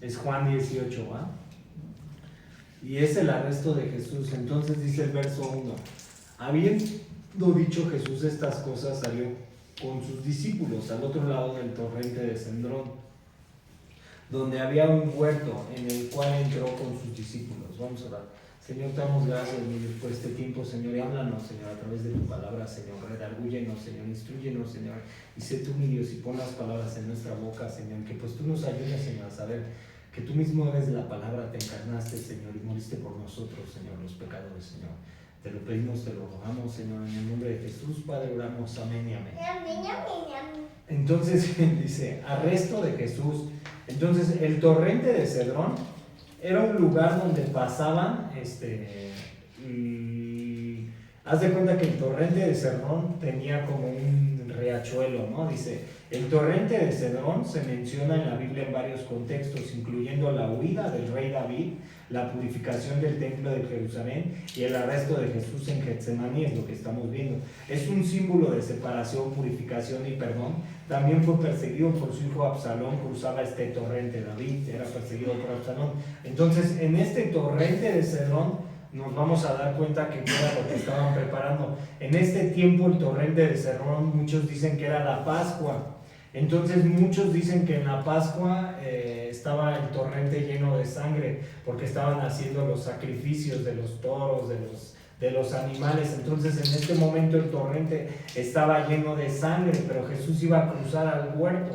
Es Juan 18, ¿va? Y es el arresto de Jesús. Entonces dice el verso 1: habiendo dicho Jesús estas cosas, salió con sus discípulos al otro lado del torrente de Cedrón, donde había un huerto en el cual entró con sus discípulos. Vamos a orar. Señor, te damos gracias por este tiempo, Señor, y háblanos, Señor, a través de tu palabra, Señor. Redargúyenos, Señor, instrúyenos, Señor, y sé tú, mi Dios, y pon las palabras en nuestra boca, Señor, que pues tú nos ayudes, Señor, a saber que tú mismo eres la palabra, te encarnaste, Señor, y moriste por nosotros, Señor, los pecadores, Señor. Te lo pedimos, te lo rogamos, Señor, en el nombre de Jesús, Padre, oramos, amén y amén. Entonces dice, arresto de Jesús. Entonces el torrente de Cedrón era un lugar donde pasaban, y haz de cuenta que el torrente de Cedrón tenía como un riachuelo, ¿no? Dice, el torrente de Cedrón se menciona en la Biblia en varios contextos, incluyendo la huida del rey David, la purificación del templo de Jerusalén y el arresto de Jesús en Getsemaní, es lo que estamos viendo. Es un símbolo de separación, purificación y perdón. También fue perseguido por su hijo Absalón, cruzaba este torrente. David era perseguido por Absalón. Entonces, en este torrente de Cedrón nos vamos a dar cuenta que era lo que estaban preparando. En este tiempo el torrente de Cedrón, muchos dicen que era la Pascua. Entonces muchos dicen que en la Pascua estaba el torrente lleno de sangre, porque estaban haciendo los sacrificios de los toros, de los animales. Entonces en este momento el torrente estaba lleno de sangre, pero Jesús iba a cruzar al huerto.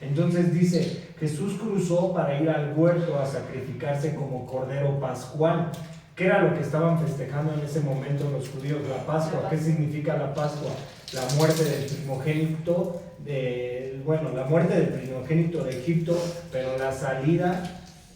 Entonces dice, Jesús cruzó para ir al huerto a sacrificarse como cordero pascual. ¿Qué era lo que estaban festejando en ese momento los judíos? La Pascua. ¿Qué significa la Pascua? La muerte del primogénito la muerte del primogénito de Egipto, pero la salida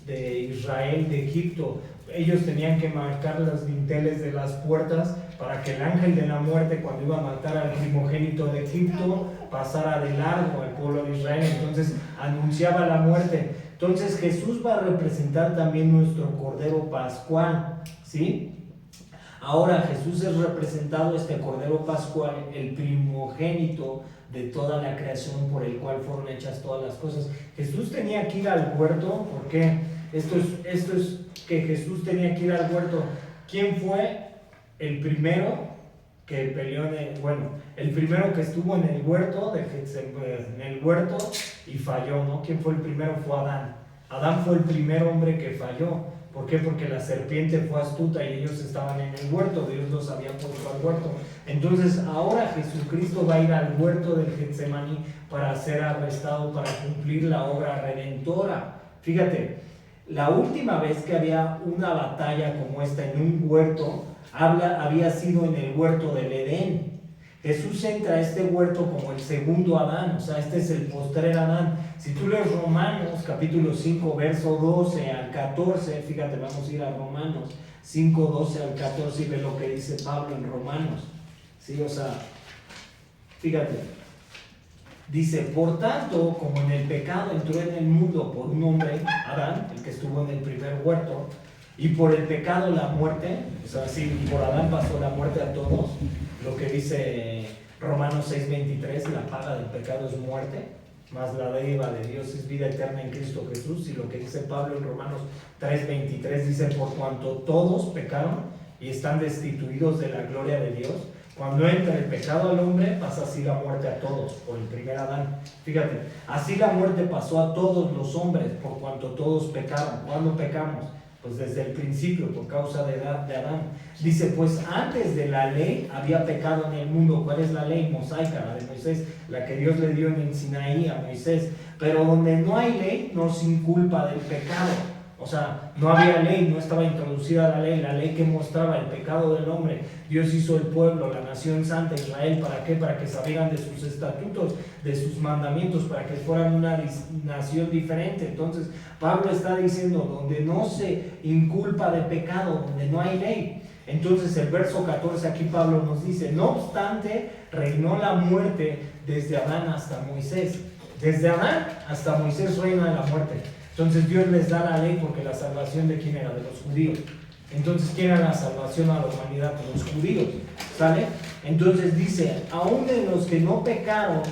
de Israel de Egipto. Ellos tenían que marcar los dinteles de las puertas para que el ángel de la muerte, cuando iba a matar al primogénito de Egipto, pasara de largo al pueblo de Israel. Entonces anunciaba la muerte. Entonces Jesús va a representar también nuestro cordero pascual, ¿sí? Ahora Jesús es representado, este cordero pascual, el primogénito de toda la creación por el cual fueron hechas todas las cosas. Jesús tenía que ir al huerto. ¿Por qué? Esto es que Jesús tenía que ir al huerto. ¿Quién fue el primero que peleó el primero que estuvo en el huerto y falló, ¿no? ¿Quién fue el primero? Fue Adán. Adán fue el primer hombre que falló. ¿Por qué? Porque la serpiente fue astuta y ellos estaban en el huerto, Dios los había puesto al huerto. Entonces ahora Jesucristo va a ir al huerto del Getsemaní para ser arrestado, para cumplir la obra redentora. Fíjate, la última vez que había una batalla como esta en un huerto, había sido en el huerto del Edén. Jesús entra a este huerto como el segundo Adán, o sea, este es el postrer Adán. Si tú lees Romanos, capítulo 5, verso 12 al 14, fíjate, vamos a ir a Romanos 5, 12 al 14 y ve lo que dice Pablo en Romanos. Sí, o sea, fíjate, dice, por tanto, como en el pecado entró en el mundo por un hombre, Adán, el que estuvo en el primer huerto, y por el pecado la muerte, o sea, sí, por Adán pasó la muerte a todos, lo que dice Romanos 6:23, la paga del pecado es muerte, mas la dádiva de Dios es vida eterna en Cristo Jesús. Y lo que dice Pablo en Romanos 3:23 dice, por cuanto todos pecaron y están destituidos de la gloria de Dios. Cuando entra el pecado al hombre, pasa así la muerte a todos, por el primer Adán. Fíjate, así la muerte pasó a todos los hombres, por cuanto todos pecaron. ¿Cuándo pecamos? Pues desde el principio, por causa de Adán. Dice, pues antes de la ley había pecado en el mundo. ¿Cuál es la ley? Mosaica, la de Moisés, la que Dios le dio en el Sinaí a Moisés. Pero donde no hay ley, no sin culpa del pecado. O sea, no había ley, no estaba introducida la ley que mostraba el pecado del hombre. Dios hizo el pueblo, la nación santa, Israel, ¿para qué? Para que sabieran de sus estatutos, de sus mandamientos, para que fueran una nación diferente. Entonces, Pablo está diciendo, donde no se inculpa de pecado, donde no hay ley. Entonces, el verso 14 aquí Pablo nos dice, no obstante, reinó la muerte desde Adán hasta Moisés. Desde Adán hasta Moisés reina la muerte. Entonces Dios les da la ley porque la salvación de quién era, de los judíos. Entonces, ¿quién era la salvación a la humanidad? De los judíos, ¿sale? Entonces dice, aún de los que no pecaron,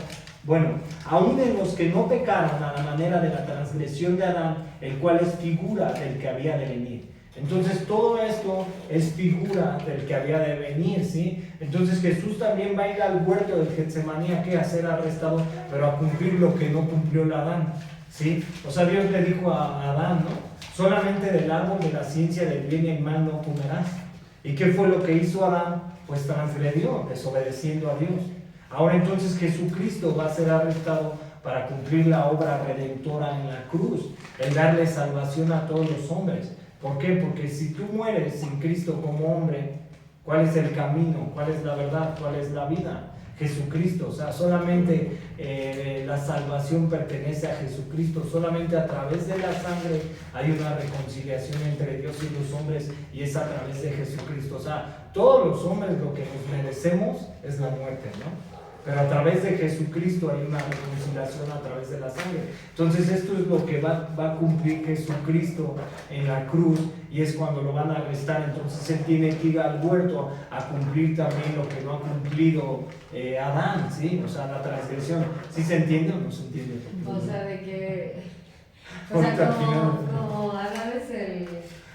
Bueno, aún en los que no pecaron a la manera de la transgresión de Adán, el cual es figura del que había de venir. Entonces todo esto es figura del que había de venir, ¿sí? Entonces Jesús también va a ir al huerto del Getsemaní a ser arrestado, pero a cumplir lo que no cumplió el Adán, ¿sí? O sea, Dios le dijo a Adán, ¿no? Solamente del árbol de la ciencia del bien y el mal no comerás. ¿Y qué fue lo que hizo Adán? Pues transgredió, desobedeciendo a Dios. Ahora entonces Jesucristo va a ser arrestado para cumplir la obra redentora en la cruz, el darle salvación a todos los hombres. ¿Por qué? Porque si tú mueres sin Cristo como hombre, ¿cuál es el camino? ¿Cuál es la verdad? ¿Cuál es la vida? Jesucristo. O sea, solamente la salvación pertenece a Jesucristo. Solamente a través de la sangre hay una reconciliación entre Dios y los hombres, y es a través de Jesucristo. O sea, todos los hombres lo que nos merecemos es la muerte, ¿no? Pero a través de Jesucristo hay una reconciliación a través de la sangre. Entonces esto es lo que va a cumplir Jesucristo en la cruz, y es cuando lo van a arrestar. Entonces él tiene que ir al huerto a cumplir también lo que no ha cumplido Adán, ¿sí? O sea, la transgresión. ¿Sí se entiende o no se entiende? O sea, de que... O sea, como Adán es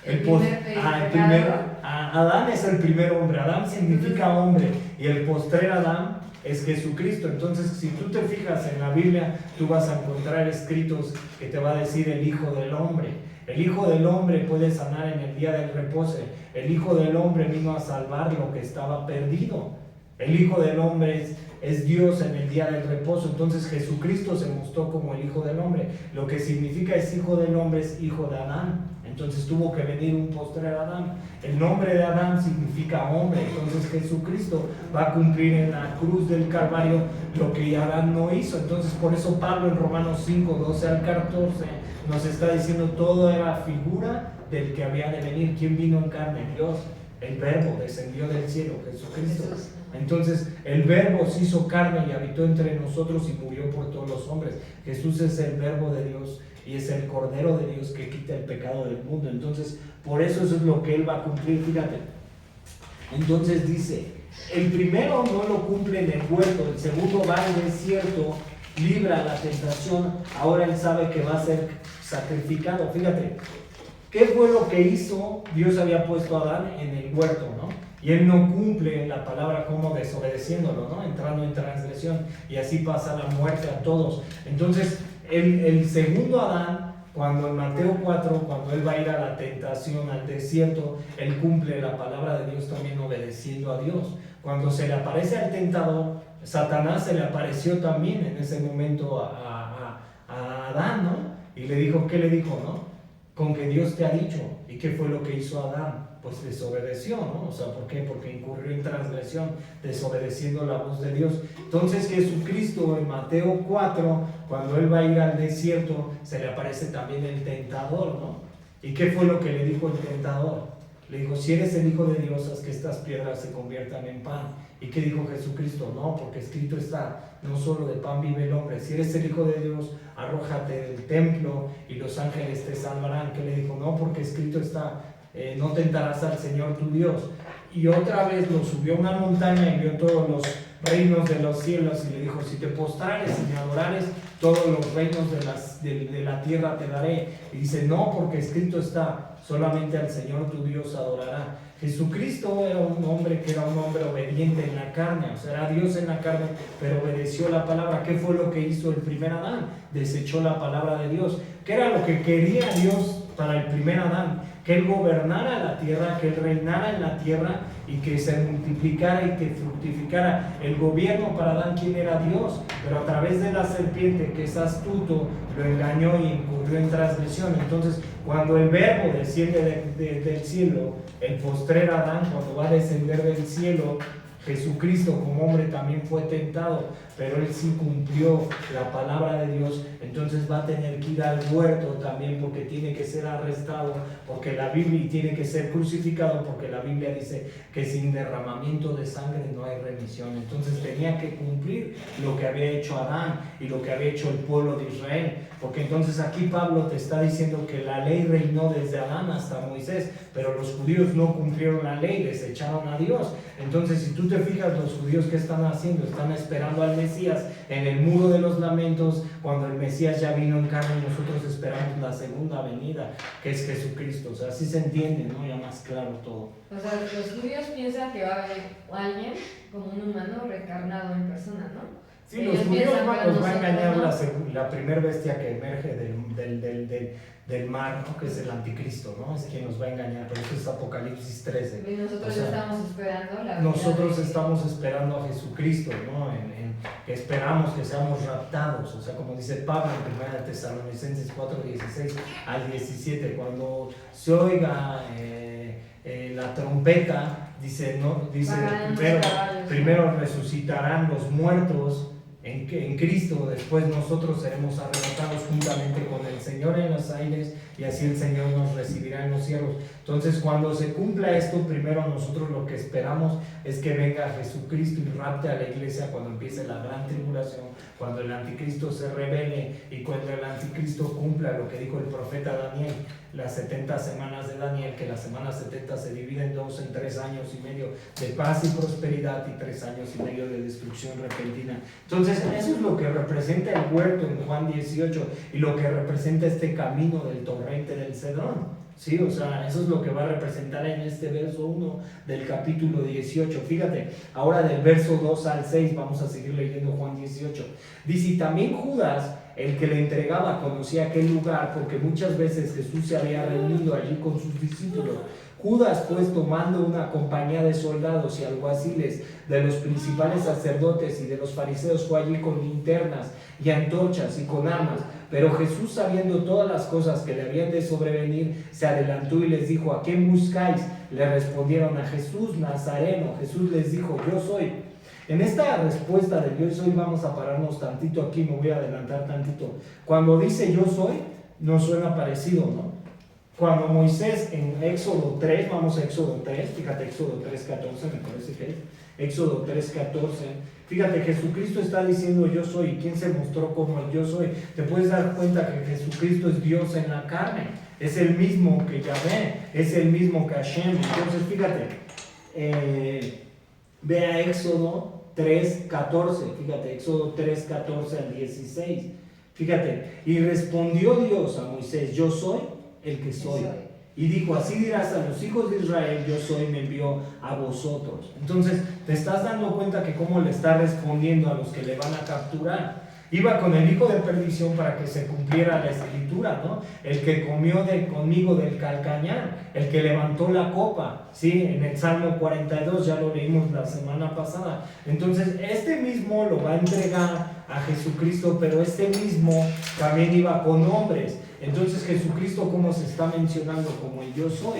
el primer Adán es el primer hombre. Adán significa hombre, y el postrer Adán es Jesucristo. Entonces, si tú te fijas en la Biblia, tú vas a encontrar escritos que te va a decir el Hijo del Hombre. El Hijo del Hombre puede sanar en el día del reposo. El Hijo del Hombre vino a salvar lo que estaba perdido. El Hijo del Hombre es Dios en el día del reposo. Entonces Jesucristo se mostró como el Hijo del Hombre. Lo que significa es Hijo del Hombre es hijo de Adán. Entonces tuvo que venir un postrer Adán. El nombre de Adán significa hombre. Entonces Jesucristo va a cumplir en la cruz del Calvario lo que Adán no hizo. Entonces por eso Pablo en Romanos 5, 12 al 14 nos está diciendo todo era figura del que había de venir. ¿Quién vino en carne? Dios. El Verbo descendió del cielo, Jesucristo. Entonces el Verbo se hizo carne y habitó entre nosotros y murió por todos los hombres. Jesús es el Verbo de Dios y es el Cordero de Dios que quita el pecado del mundo. Entonces por eso es lo que Él va a cumplir. Fíjate, entonces dice, el primero no lo cumple en el huerto, el segundo va al desierto, libra la tentación, ahora Él sabe que va a ser sacrificado. Fíjate, ¿qué fue lo que hizo? Dios había puesto a Adán en el huerto, ¿no? Y él no cumple la palabra como desobedeciéndolo, ¿no? Entrando en transgresión, y así pasa la muerte a todos. Entonces, el segundo Adán, cuando en Mateo 4, cuando él va a ir a la tentación, al desierto, él cumple la palabra de Dios también obedeciendo a Dios. Cuando se le aparece al tentador, Satanás se le apareció también en ese momento a Adán, ¿no? Y le dijo, ¿qué le dijo, no? Con que Dios te ha dicho. ¿Y qué fue lo que hizo Adán? Pues desobedeció, ¿no? O sea, ¿por qué? Porque incurrió en transgresión, desobedeciendo la voz de Dios. Entonces Jesucristo en Mateo 4, cuando él va a ir al desierto, se le aparece también el tentador, ¿no? ¿Y qué fue lo que le dijo el tentador? Le dijo, si eres el Hijo de Dios, haz que estas piedras se conviertan en pan. ¿Y qué dijo Jesucristo? No, porque escrito está, no solo de pan vive el hombre. Si eres el Hijo de Dios, arrójate del templo y los ángeles te salvarán. ¿Qué le dijo? No, porque escrito está, no tentarás al Señor tu Dios. Y otra vez lo subió a una montaña y vio todos los reinos de los cielos y le dijo, si te postrares y me adorares, todos los reinos de la tierra te daré. Y dice, no, porque escrito está, solamente al Señor tu Dios adorará. Jesucristo era un hombre que era un hombre obediente en la carne, o sea, era Dios en la carne, pero obedeció la palabra. ¿Qué fue lo que hizo el primer Adán? Desechó la palabra de Dios. ¿Qué era lo que quería Dios para el primer Adán? Que él gobernara la tierra, que él reinara en la tierra y que se multiplicara y que fructificara. El gobierno para Adán, ¿quién era? Dios, pero a través de la serpiente, que es astuto, lo engañó y incurrió en transgresión. Entonces, cuando el Verbo desciende del cielo, el postrer Adán, cuando va a descender del cielo, Jesucristo como hombre también fue tentado, pero él sí cumplió la palabra de Dios. Entonces va a tener que ir al huerto también, porque tiene que ser arrestado, porque la Biblia tiene que ser crucificado, porque la Biblia dice que sin derramamiento de sangre no hay remisión. Entonces tenía que cumplir lo que había hecho Adán y lo que había hecho el pueblo de Israel, porque entonces aquí Pablo te está diciendo que la ley reinó desde Adán hasta Moisés, pero los judíos no cumplieron la ley, desecharon a Dios. Entonces, si tú te fijas, los judíos, ¿qué están haciendo? Están esperando al Mesías, Mesías en el muro de los lamentos, cuando el Mesías ya vino en carne y nosotros esperamos la segunda venida, que es Jesucristo. O sea, así se entiende, ¿no? Ya más claro todo. O sea, los judíos piensan que va a haber alguien como un humano reencarnado en persona, ¿no? Sí, los judíos nos va a engañar, ¿no? La primera bestia que emerge del mar, ¿no? Que es el anticristo, ¿no? Es quien nos va a engañar, pero eso es Apocalipsis 13. Y nosotros estamos esperando estamos esperando a Jesucristo, ¿no? Que esperamos que seamos raptados, o sea, como dice Pablo en 1 Tesalonicenses 4:16 al 17, cuando se oiga la trompeta, dice primero resucitarán los muertos en Cristo, después nosotros seremos arrebatados juntamente con el Señor en los aires y así el Señor nos recibirá en los cielos. Entonces, cuando se cumpla esto, primero nosotros lo que esperamos es que venga Jesucristo y rapte a la iglesia cuando empiece la gran tribulación, cuando el anticristo se revele y cuando el anticristo cumpla lo que dijo el profeta Daniel, las 70 semanas de Daniel, que las semanas 70 se dividen en 3 años y medio de paz y prosperidad y 3 años y medio de destrucción repentina. Entonces, eso es lo que representa el huerto en Juan 18 y lo que representa este camino del torrente del Cedrón. Sí, o sea, eso es lo que va a representar en este verso 1 del capítulo 18. Fíjate, ahora del verso 2 al 6 vamos a seguir leyendo Juan 18. Dice, y también Judas, el que le entregaba, conocía aquel lugar porque muchas veces Jesús se había reunido allí con sus discípulos. Judas, pues, tomando una compañía de soldados y alguaciles de los principales sacerdotes y de los fariseos, fue allí con linternas y antorchas y con armas. Pero Jesús, sabiendo todas las cosas que le habían de sobrevenir, se adelantó y les dijo, ¿a quién buscáis? Le respondieron, a Jesús Nazareno. Jesús les dijo, yo soy. En esta respuesta de yo soy vamos a pararnos tantito aquí, me voy a adelantar tantito. Cuando dice yo soy, no suena parecido, ¿no? Cuando Moisés en Éxodo 3, vamos a Éxodo 3, fíjate, Éxodo 3:14 me parece que es, Éxodo 3:14, fíjate, Jesucristo está diciendo yo soy. ¿Quién se mostró como el yo soy? Te puedes dar cuenta que Jesucristo es Dios en la carne, es el mismo que Yahvé, es el mismo que Hashem. Entonces fíjate, ve a Éxodo 3:14, fíjate, Éxodo 3:14 al 16, fíjate, y respondió Dios a Moisés, yo soy el que soy. Y dijo, así dirás a los hijos de Israel, yo soy, me envió a vosotros. Entonces, te estás dando cuenta que cómo le está respondiendo a los que le van a capturar. Iba con el hijo de perdición para que se cumpliera la escritura, ¿no? El que comió conmigo del calcañar, el que levantó la copa, ¿sí? En el Salmo 42, ya lo leímos la semana pasada. Entonces, este mismo lo va a entregar a Jesucristo, pero este mismo también iba con hombres. Entonces, Jesucristo, ¿cómo se está mencionando? Como el yo soy.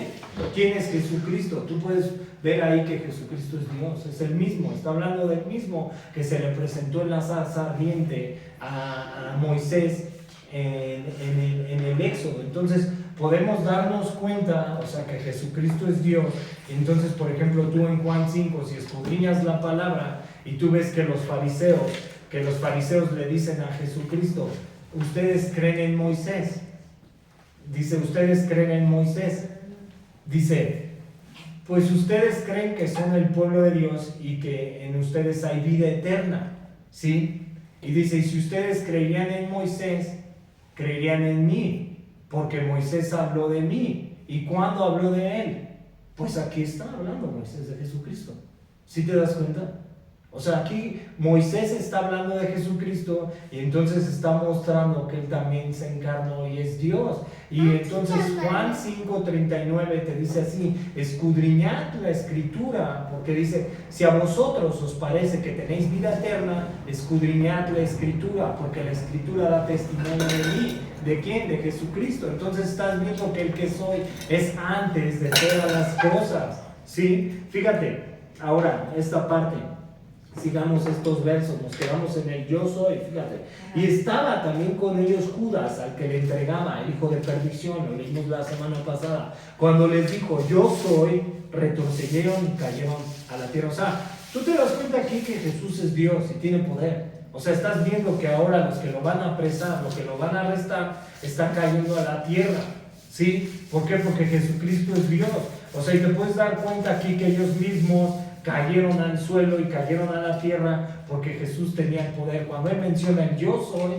¿Quién es Jesucristo? Tú puedes ver ahí que Jesucristo es Dios, es el mismo, está hablando del mismo que se le presentó en la zarza ardiente a Moisés en el Éxodo. Entonces, podemos darnos cuenta, o sea, que Jesucristo es Dios. Entonces, por ejemplo, tú en Juan 5, si escudriñas la palabra y tú ves que los fariseos le dicen a Jesucristo, ustedes creen en Moisés. Dice, ustedes creen en Moisés. Dice, pues ustedes creen que son el pueblo de Dios y que en ustedes hay vida eterna, ¿sí? Y dice, y si ustedes creían en Moisés, creerían en mí, porque Moisés habló de mí. ¿Y cuándo habló de él? Pues aquí está hablando Moisés de Jesucristo. ¿Sí te das cuenta? O sea, aquí Moisés está hablando de Jesucristo y entonces está mostrando que él también se encarnó y es Dios. Y entonces Juan 5:39 te dice así, escudriñad la escritura, porque dice, si a vosotros os parece que tenéis vida eterna, escudriñad la escritura, porque la escritura da testimonio de mí. ¿De quién? De Jesucristo. Entonces estás viendo que el que soy es antes de todas las cosas, ¿sí? Fíjate, ahora, esta parte. Sigamos estos versos, nos quedamos en el yo soy, fíjate. Y estaba también con ellos Judas, al que le entregaba, el hijo de perdición, lo leímos la semana pasada. Cuando les dijo, yo soy, retrocedieron y cayeron a la tierra. O sea, tú te das cuenta aquí que Jesús es Dios y tiene poder. O sea, estás viendo que ahora los que lo van a apresar, los que lo van a arrestar, están cayendo a la tierra, ¿sí? ¿Por qué? Porque Jesucristo es Dios. O sea, y te puedes dar cuenta aquí que ellos mismos cayeron al suelo y cayeron a la tierra porque Jesús tenía el poder. Cuando Él menciona el yo soy,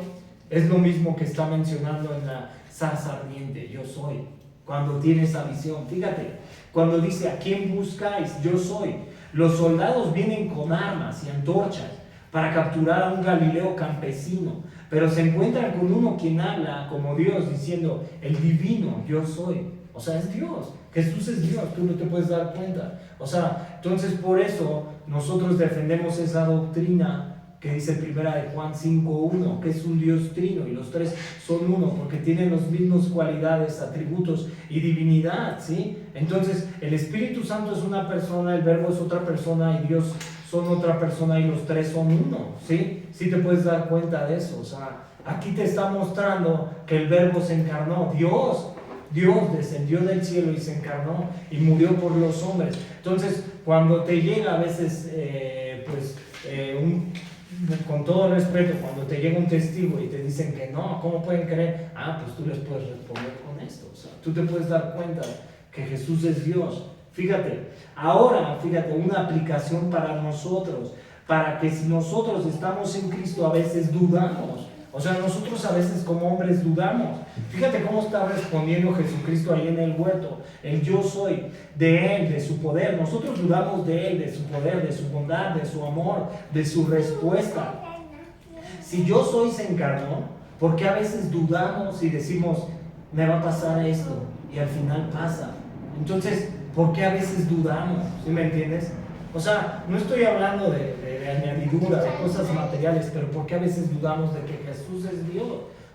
es lo mismo que está mencionando en la zarza ardiente, yo soy. Cuando tiene esa visión, fíjate, cuando dice ¿a quién buscáis? Yo soy. Los soldados vienen con armas y antorchas para capturar a un Galileo campesino, pero se encuentran con uno quien habla como Dios, diciendo el divino, yo soy. O sea, es Dios. Jesús es Dios, tú no te puedes dar cuenta. O sea, entonces por eso nosotros defendemos esa doctrina que dice primera de Juan 5:1, que es un Dios trino y los tres son uno, porque tienen las mismas cualidades, atributos y divinidad, ¿sí? Entonces, el Espíritu Santo es una persona, el Verbo es otra persona y Dios son otra persona y los tres son uno, ¿sí? Sí te puedes dar cuenta de eso. O sea, aquí te está mostrando que el Verbo se encarnó. Dios descendió del cielo y se encarnó y murió por los hombres. Entonces, cuando te llega a veces, con todo respeto, cuando te llega un testigo y te dicen que no, ¿cómo pueden creer? Pues tú les puedes responder con esto. O sea, tú te puedes dar cuenta que Jesús es Dios. Fíjate, una aplicación para nosotros, para que si nosotros estamos en Cristo a veces dudamos. O sea, nosotros a veces como hombres dudamos. Fíjate cómo está respondiendo Jesucristo ahí en el huerto. El yo soy, de Él, de su poder. Nosotros dudamos de Él, de su poder, de su bondad, de su amor, de su respuesta. Si yo soy se encarnó, ¿por qué a veces dudamos y decimos, me va a pasar esto? Y al final pasa. Entonces, ¿por qué a veces dudamos? ¿Sí me entiendes? O sea, no estoy hablando de añadidura, de cosas materiales, pero ¿por qué a veces dudamos de que Jesús es Dios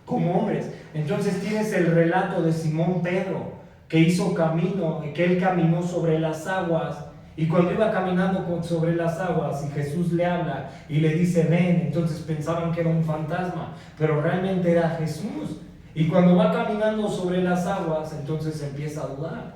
como hombres? Entonces tienes el relato de Simón Pedro, que hizo camino, que él caminó sobre las aguas, y cuando iba caminando sobre las aguas y Jesús le habla y le dice ven, entonces pensaban que era un fantasma, pero realmente era Jesús. Y cuando va caminando sobre las aguas, entonces empieza a dudar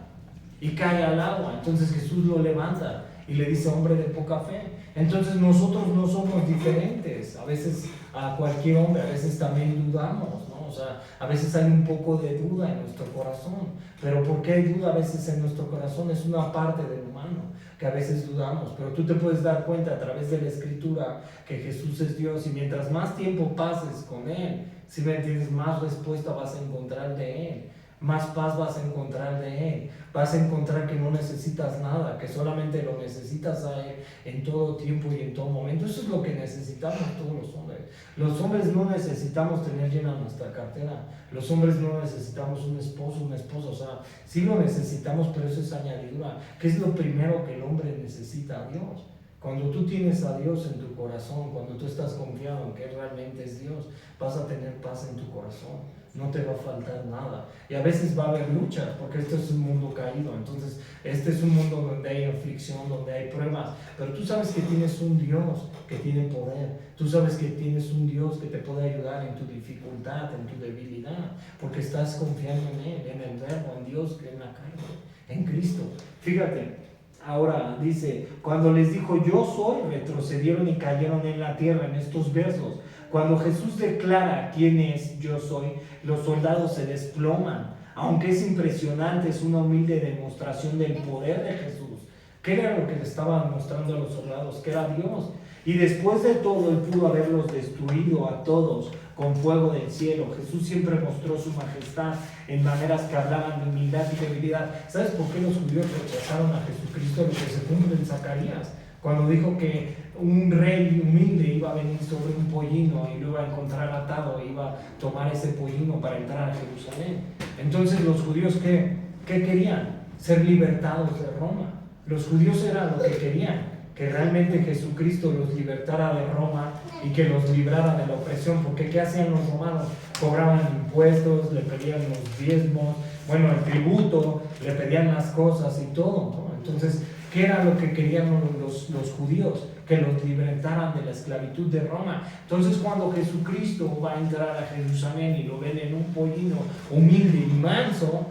y cae al agua. Entonces Jesús lo levanta y le dice, hombre de poca fe. Entonces nosotros no somos diferentes a veces a cualquier hombre, a veces también dudamos, ¿no? O sea, a veces hay un poco de duda en nuestro corazón. Pero ¿por qué hay duda a veces en nuestro corazón? Es una parte del humano que a veces dudamos, pero tú te puedes dar cuenta a través de la Escritura que Jesús es Dios, y mientras más tiempo pases con Él, si me entiendes, más respuesta vas a encontrar de Él, más paz vas a encontrar de Él, vas a encontrar que no necesitas nada, que solamente lo necesitas a Él en todo tiempo y en todo momento. Eso es lo que necesitamos todos los hombres. Los hombres no necesitamos tener llena nuestra cartera, los hombres no necesitamos un esposo, una esposa, o sea, sí lo necesitamos, pero eso es añadidura. ¿Qué es lo primero que el hombre necesita? A Dios. Cuando tú tienes a Dios en tu corazón, cuando tú estás confiado en que Él realmente es Dios, vas a tener paz en tu corazón, no te va a faltar nada. Y a veces va a haber luchas, porque este es un mundo caído, entonces este es un mundo donde hay aflicción, donde hay pruebas, pero tú sabes que tienes un Dios que tiene poder, tú sabes que tienes un Dios que te puede ayudar en tu dificultad, en tu debilidad, porque estás confiando en Él, en el Verbo, en Dios que en la carne, en Cristo. Fíjate. Ahora dice, cuando les dijo yo soy, retrocedieron y cayeron en la tierra, en estos versos. Cuando Jesús declara quién es yo soy, los soldados se desploman. Aunque es impresionante, es una humilde demostración del poder de Jesús. ¿Qué era lo que le estaban mostrando a los soldados? Que era Dios. Y después de todo, Él pudo haberlos destruido a todos con fuego del cielo. Jesús siempre mostró su majestad en maneras que hablaban de humildad y debilidad. ¿Sabes por qué los judíos rechazaron a Jesucristo? Lo que se cumple en Zacarías, cuando dijo que un rey humilde iba a venir sobre un pollino y lo iba a encontrar atado, e iba a tomar ese pollino para entrar a Jerusalén. Entonces los judíos, ¿qué querían? Ser libertados de Roma. Los judíos eran lo que querían, que realmente Jesucristo los libertara de Roma y que los librara de la opresión, porque ¿qué hacían los romanos? Cobraban impuestos, le pedían los diezmos, el tributo, le pedían las cosas y todo, ¿no? Entonces, ¿qué era lo que querían los judíos? Que los libertaran de la esclavitud de Roma. Entonces, cuando Jesucristo va a entrar a Jerusalén y lo ven en un pollino humilde y manso,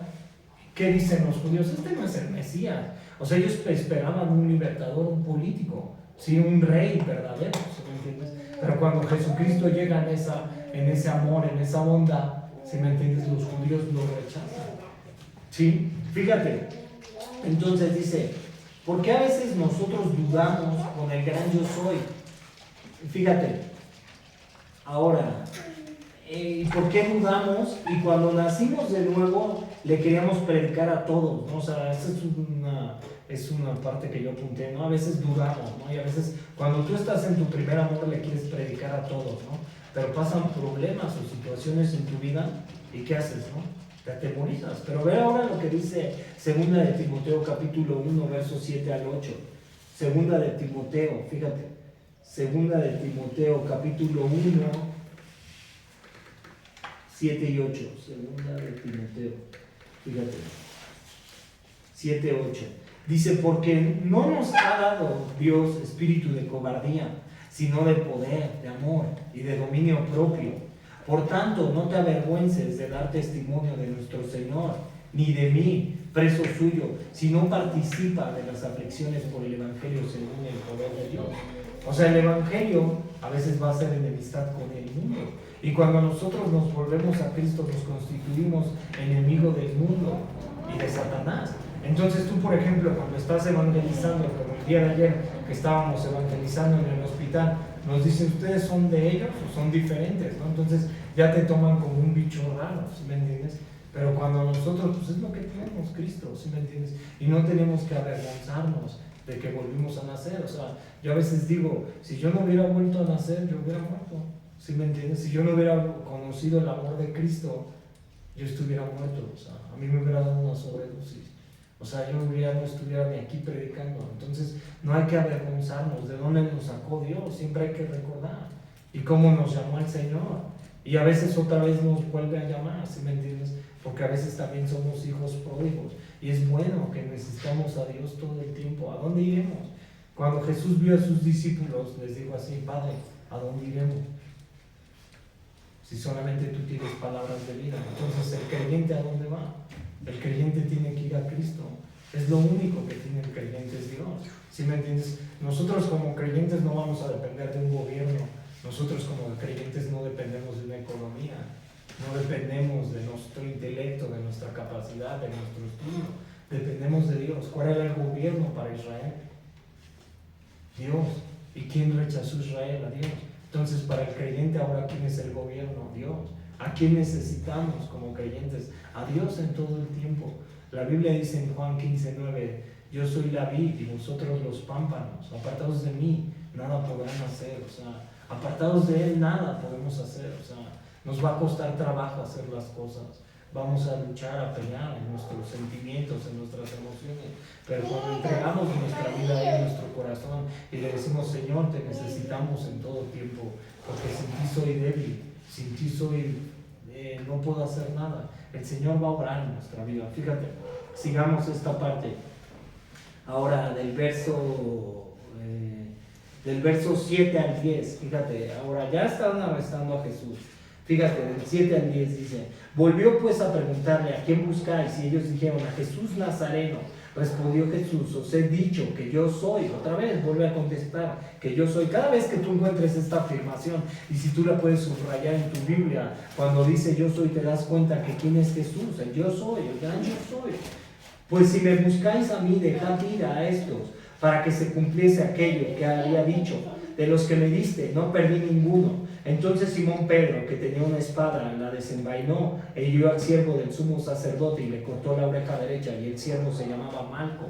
¿qué dicen los judíos? Este no es el Mesías. O sea, ellos esperaban un libertador, un político, ¿sí? Un rey verdadero, ¿sí me entiendes? Pero cuando Jesucristo llega en ese amor, en esa bondad, ¿sí me entiendes? Los judíos lo rechazan, ¿sí? Fíjate, entonces dice, ¿Por qué a veces nosotros dudamos con el gran yo soy? Fíjate, ahora, ¿y por qué dudamos? Y cuando nacimos de nuevo, le queríamos predicar a todos, ¿no? O sea, esa es una parte que yo apunté, ¿no? A veces dudamos, ¿no? Y a veces, cuando tú estás en tu primer amor, le quieres predicar a todos, ¿no? Pero pasan problemas o situaciones en tu vida, ¿y qué haces, no? Te atemorizas. Pero ve ahora lo que dice 2 de Timoteo, capítulo 1, versos 7 al 8. 2 de Timoteo, fíjate. 2 de Timoteo, capítulo 1, 7 y 8. 2 de Timoteo, fíjate. 7, 8. Dice, porque no nos ha dado Dios espíritu de cobardía, sino de poder, de amor y de dominio propio. Por tanto, no te avergüences de dar testimonio de nuestro Señor, ni de mí, preso suyo, sino participa de las aflicciones por el Evangelio según el poder de Dios. O sea, el Evangelio a veces va a ser enemistad con el mundo. Y cuando nosotros nos volvemos a Cristo, nos constituimos enemigo del mundo y de Satanás. Entonces tú, por ejemplo, cuando estás evangelizando, como el día de ayer que estábamos evangelizando en el hospital, nos dicen, ¿ustedes son de ellos o son diferentes? ¿No? Entonces ya te toman como un bicho raro, ¿sí me entiendes? Pero cuando nosotros, pues es lo que tenemos, Cristo, ¿sí me entiendes? Y no tenemos que avergonzarnos de que volvimos a nacer. O sea, yo a veces digo, si yo no hubiera vuelto a nacer, yo hubiera muerto, ¿sí me entiendes? Si yo no hubiera conocido el amor de Cristo, yo estuviera muerto. O sea, a mí me hubiera dado una sobredosis. O sea, yo no estuviera ni aquí predicando. Entonces, no hay que avergonzarnos de dónde nos sacó Dios. Siempre hay que recordar. Y cómo nos llamó el Señor. Y a veces otra vez nos vuelve a llamar, ¿sí me entiendes? Porque a veces también somos hijos pródigos. Y es bueno que necesitamos a Dios todo el tiempo. ¿A dónde iremos? Cuando Jesús vio a sus discípulos, les dijo así, Padre, ¿a dónde iremos? Si solamente tú tienes palabras de vida. Entonces, ¿el creyente a dónde va? El creyente tiene que ir a Cristo. Es lo único que tiene el creyente, es Dios. ¿Sí me entiendes? Nosotros como creyentes no vamos a depender de un gobierno. Nosotros como creyentes no dependemos de una economía. No dependemos de nuestro intelecto, de nuestra capacidad, de nuestro estudio. Dependemos de Dios. ¿Cuál era el gobierno para Israel? Dios. ¿Y quién rechazó Israel? A Dios. Entonces, para el creyente ahora, ¿quién es el gobierno? Dios. ¿A quién necesitamos como creyentes? A Dios en todo el tiempo. La Biblia dice en Juan 15:9, yo soy la vid y vosotros los pámpanos. Apartados de mí, nada podrán hacer. O sea, apartados de Él, nada podemos hacer. O sea, nos va a costar trabajo hacer las cosas. Vamos a luchar, a pelear en nuestros sentimientos, en nuestras emociones. Pero cuando entregamos nuestra vida a Él, nuestro corazón, y le decimos, Señor, te necesitamos en todo tiempo, porque sin ti soy débil, sin ti no puedo hacer nada. El Señor va a obrar en nuestra vida. Fíjate, sigamos esta parte. Ahora del verso 7 al 10, fíjate, ahora ya estaban arrestando a Jesús. Fíjate, del 7 al 10 dice, volvió pues a preguntarle, ¿a quién buscáis? Y ellos dijeron, a Jesús Nazareno. Respondió Jesús, os he dicho que yo soy. Otra vez vuelve a contestar que yo soy. Cada vez que tú encuentres esta afirmación, y si tú la puedes subrayar en tu Biblia, cuando dice yo soy, te das cuenta que quién es Jesús, el yo soy, el gran yo soy. Pues si me buscáis a mí, dejad ir a estos, para que se cumpliese aquello que había dicho. De los que me diste, no perdí ninguno. Entonces Simón Pedro, que tenía una espada, la desenvainó e hirió al siervo del sumo sacerdote y le cortó la oreja derecha, y el siervo se llamaba Malco.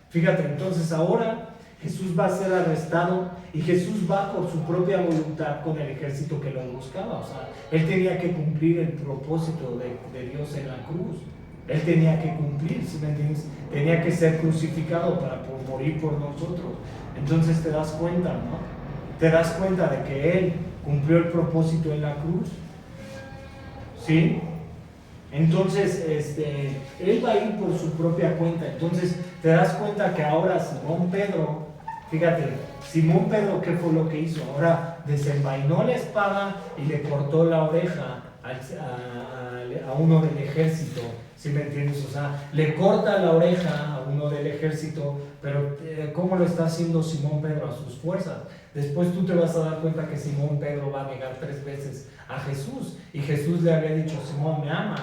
Fíjate, entonces ahora Jesús va a ser arrestado y Jesús va por su propia voluntad con el ejército que lo buscaba. O sea, Él tenía que cumplir el propósito de Dios en la cruz. Él tenía que cumplir, ¿sí me entiendes? Tenía que ser crucificado para morir por nosotros. Entonces te das cuenta, ¿no? Te das cuenta de que Él cumplió el propósito en la cruz, ¿sí? Entonces, Él va a ir por su propia cuenta. Entonces, te das cuenta que ahora Simón Pedro, fíjate, Simón Pedro, ¿qué fue lo que hizo? Ahora desenvainó la espada y le cortó la oreja a uno del ejército, ¿sí me entiendes? O sea, le corta la oreja a uno del ejército, pero ¿cómo lo está haciendo Simón Pedro? A sus fuerzas. Después tú te vas a dar cuenta que Simón Pedro va a negar 3 veces a Jesús, y Jesús le había dicho, Simón, ¿me amas?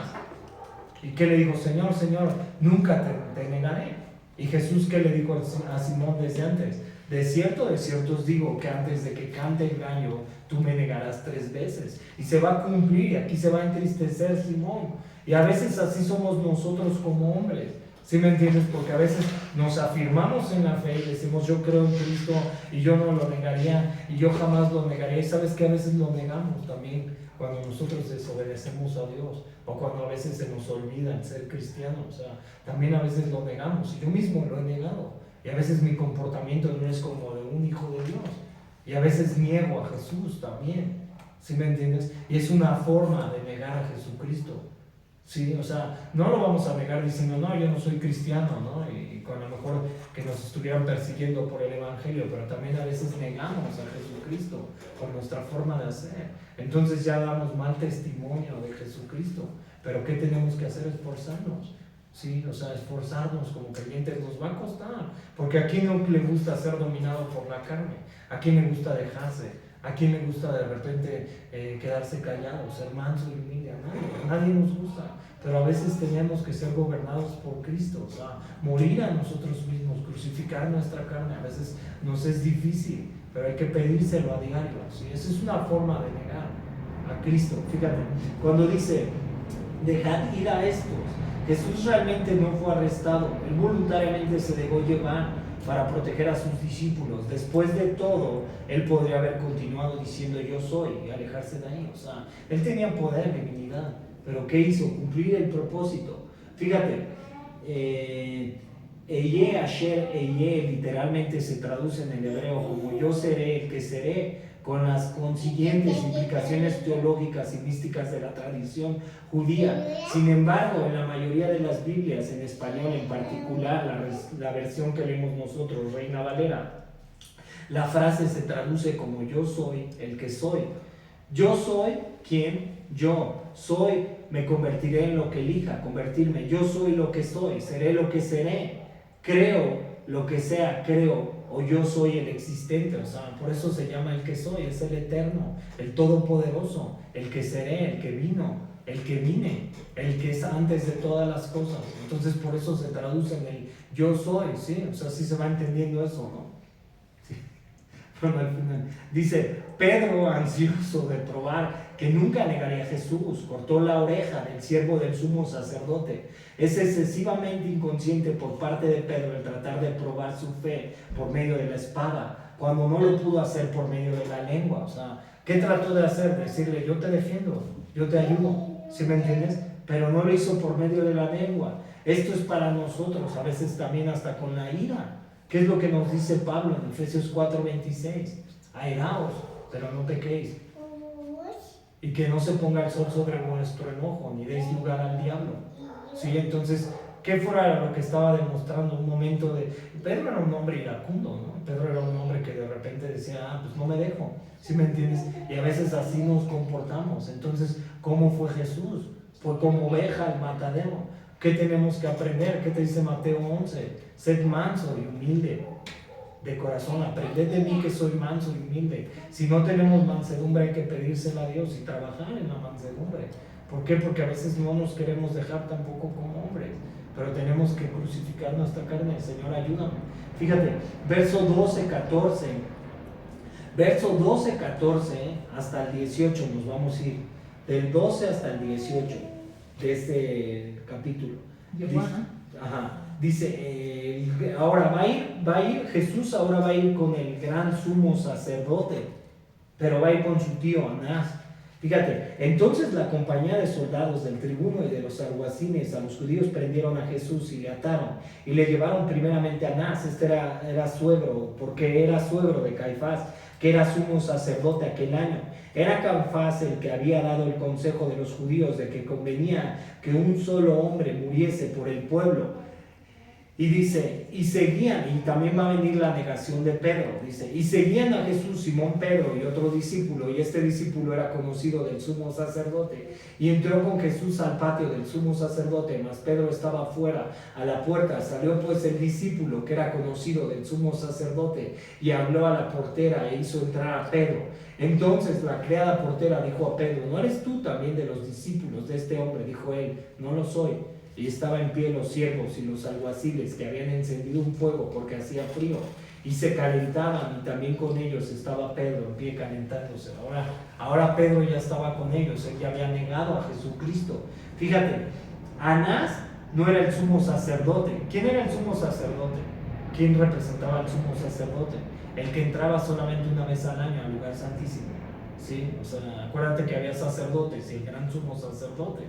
¿Y qué le dijo? Señor, Señor, nunca te negaré. ¿Y Jesús qué le dijo a Simón desde antes? De cierto os digo que antes de que cante el gallo, tú me negarás 3 veces. Y se va a cumplir, y aquí se va a entristecer Simón. Y a veces así somos nosotros como hombres. ¿Sí me entiendes? Porque a veces nos afirmamos en la fe y decimos yo creo en Cristo y yo no lo negaría y yo jamás lo negaría. Y sabes que a veces lo negamos también cuando nosotros desobedecemos a Dios o cuando a veces se nos olvida el ser cristiano. O sea, también a veces lo negamos y yo mismo lo he negado. Y a veces mi comportamiento no es como de un hijo de Dios. Y a veces niego a Jesús también. ¿Sí me entiendes? Y es una forma de negar a Jesucristo. Sí, o sea, no lo vamos a negar diciendo, no, yo no soy cristiano, ¿no? Y con lo mejor que nos estuvieran persiguiendo por el Evangelio, pero también a veces negamos a Jesucristo por nuestra forma de hacer. Entonces ya damos mal testimonio de Jesucristo. Pero ¿qué tenemos que hacer? Esforzarnos. Sí, o sea, esforzarnos como creyentes nos va a costar. Porque a quién no le gusta ser dominado por la carne, a quién le gusta dejarse. ¿A quién le gusta de repente quedarse callado, ser manso y humilde? A nadie nos gusta, pero a veces tenemos que ser gobernados por Cristo, o sea, morir a nosotros mismos, crucificar nuestra carne. A veces nos es difícil, pero hay que pedírselo a diario, ¿sí? Esa es una forma de negar a Cristo. Fíjate, cuando dice, dejad ir a estos, Jesús realmente no fue arrestado, él voluntariamente se dejó llevar para proteger a sus discípulos. Después de todo, él podría haber continuado diciendo yo soy y alejarse de ahí. O sea, él tenía poder, divinidad, pero ¿qué hizo? Cumplir el propósito. Fíjate, Eye, Asher, Eye literalmente se traduce en el hebreo como yo seré el que seré, con las consiguientes implicaciones teológicas y místicas de la tradición judía. Sin embargo, en la mayoría de las Biblias, en español en particular, la versión que leemos nosotros, Reina Valera, la frase se traduce como yo soy el que soy. Yo soy quien yo soy, me convertiré en lo que elija convertirme. Yo soy lo que soy, seré lo que seré, creo lo que sea, creo, o yo soy el existente. O sea, por eso se llama el que soy, es el eterno, el todopoderoso, el que seré, el que vino, el que vine, el que es antes de todas las cosas. Entonces por eso se traduce en el yo soy, ¿sí? O sea, sí se va entendiendo eso, ¿no? Sí. Bueno, al final dice, Pedro, ansioso de probar que nunca negaría a Jesús, cortó la oreja del siervo del sumo sacerdote. Es excesivamente inconsciente por parte de Pedro el tratar de probar su fe por medio de la espada, cuando no lo pudo hacer por medio de la lengua. O sea, ¿qué trató de hacer? Decirle, yo te defiendo, yo te ayudo, ¿sí me entiendes? Pero no lo hizo por medio de la lengua. Esto es para nosotros, a veces también hasta con la ira. ¿Qué es lo que nos dice Pablo en Efesios 4:26? Airaos, pero no pequéis. Y que no se ponga el sol sobre vuestro enojo, ni deis lugar al diablo. ¿Sí? Entonces, ¿qué fuera lo que estaba demostrando? Un momento de... Pedro era un hombre iracundo, ¿no? Pedro era un hombre que de repente decía, pues no me dejo, ¿sí me entiendes? Y a veces así nos comportamos. Entonces, ¿cómo fue Jesús? Fue como oveja al matadero. ¿Qué tenemos que aprender? ¿Qué te dice Mateo 11? Sed manso y humilde de corazón, aprended de mí que soy manso y humilde. Si no tenemos mansedumbre hay que pedírsela a Dios y trabajar en la mansedumbre. ¿Por qué? Porque a veces no nos queremos dejar tampoco como hombres, pero tenemos que crucificar nuestra carne. Señor, ayúdame. Fíjate, verso 12-14 hasta el 18 nos vamos a ir, del 12 hasta el 18 de este capítulo. Dice, ahora va a ir, Jesús ahora va a ir con el gran sumo sacerdote, pero va a ir con su tío Anás. Fíjate, entonces la compañía de soldados del tribuno y de los alguaciles a los judíos prendieron a Jesús y le ataron y le llevaron primeramente a Anás. Este era suegro, porque era suegro de Caifás, que era sumo sacerdote aquel año. Era Caifás el que había dado el consejo de los judíos de que convenía que un solo hombre muriese por el pueblo. Y dice, y seguían, y también va a venir la negación de Pedro, dice, y seguían a Jesús Simón Pedro y otro discípulo, y este discípulo era conocido del sumo sacerdote, y entró con Jesús al patio del sumo sacerdote, mas Pedro estaba afuera a la puerta. Salió pues el discípulo que era conocido del sumo sacerdote, y habló a la portera e hizo entrar a Pedro. Entonces la criada portera dijo a Pedro, ¿no eres tú también de los discípulos de este hombre? Dijo él, no lo soy. y estaba en pie los siervos y los alguaciles que habían encendido un fuego porque hacía frío, y se calentaban, y también con ellos estaba Pedro en pie calentándose. Ahora Pedro ya estaba con ellos, él ya había negado a Jesucristo. Fíjate, Anás no era el sumo sacerdote. ¿Quién era el sumo sacerdote? ¿Quién representaba al sumo sacerdote? El que entraba solamente una vez al año al lugar santísimo. ¿Sí? O sea, acuérdate que había sacerdotes y el gran sumo sacerdote.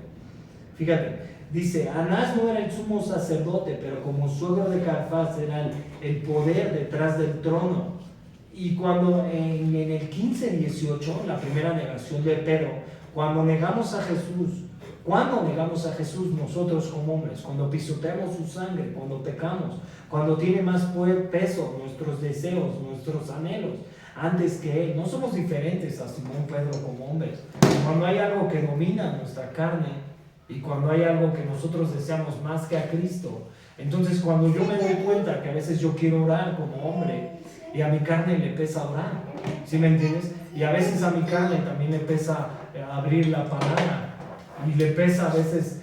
Fíjate, dice, Anás no era el sumo sacerdote, pero como suegro de Caifás era el poder detrás del trono. Y cuando en el 15:18, la primera negación de Pedro, cuando negamos a Jesús nosotros como hombres, cuando pisoteamos su sangre, cuando pecamos, cuando tiene más peso nuestros deseos, nuestros anhelos, antes que Él, no somos diferentes a Simón Pedro como hombres. Cuando hay algo que domina nuestra carne, y cuando hay algo que nosotros deseamos más que a Cristo, entonces cuando yo me doy cuenta que a veces yo quiero orar como hombre y a mi carne le pesa orar, ¿sí me entiendes? Y a veces a mi carne también le pesa abrir la palabra y le pesa a veces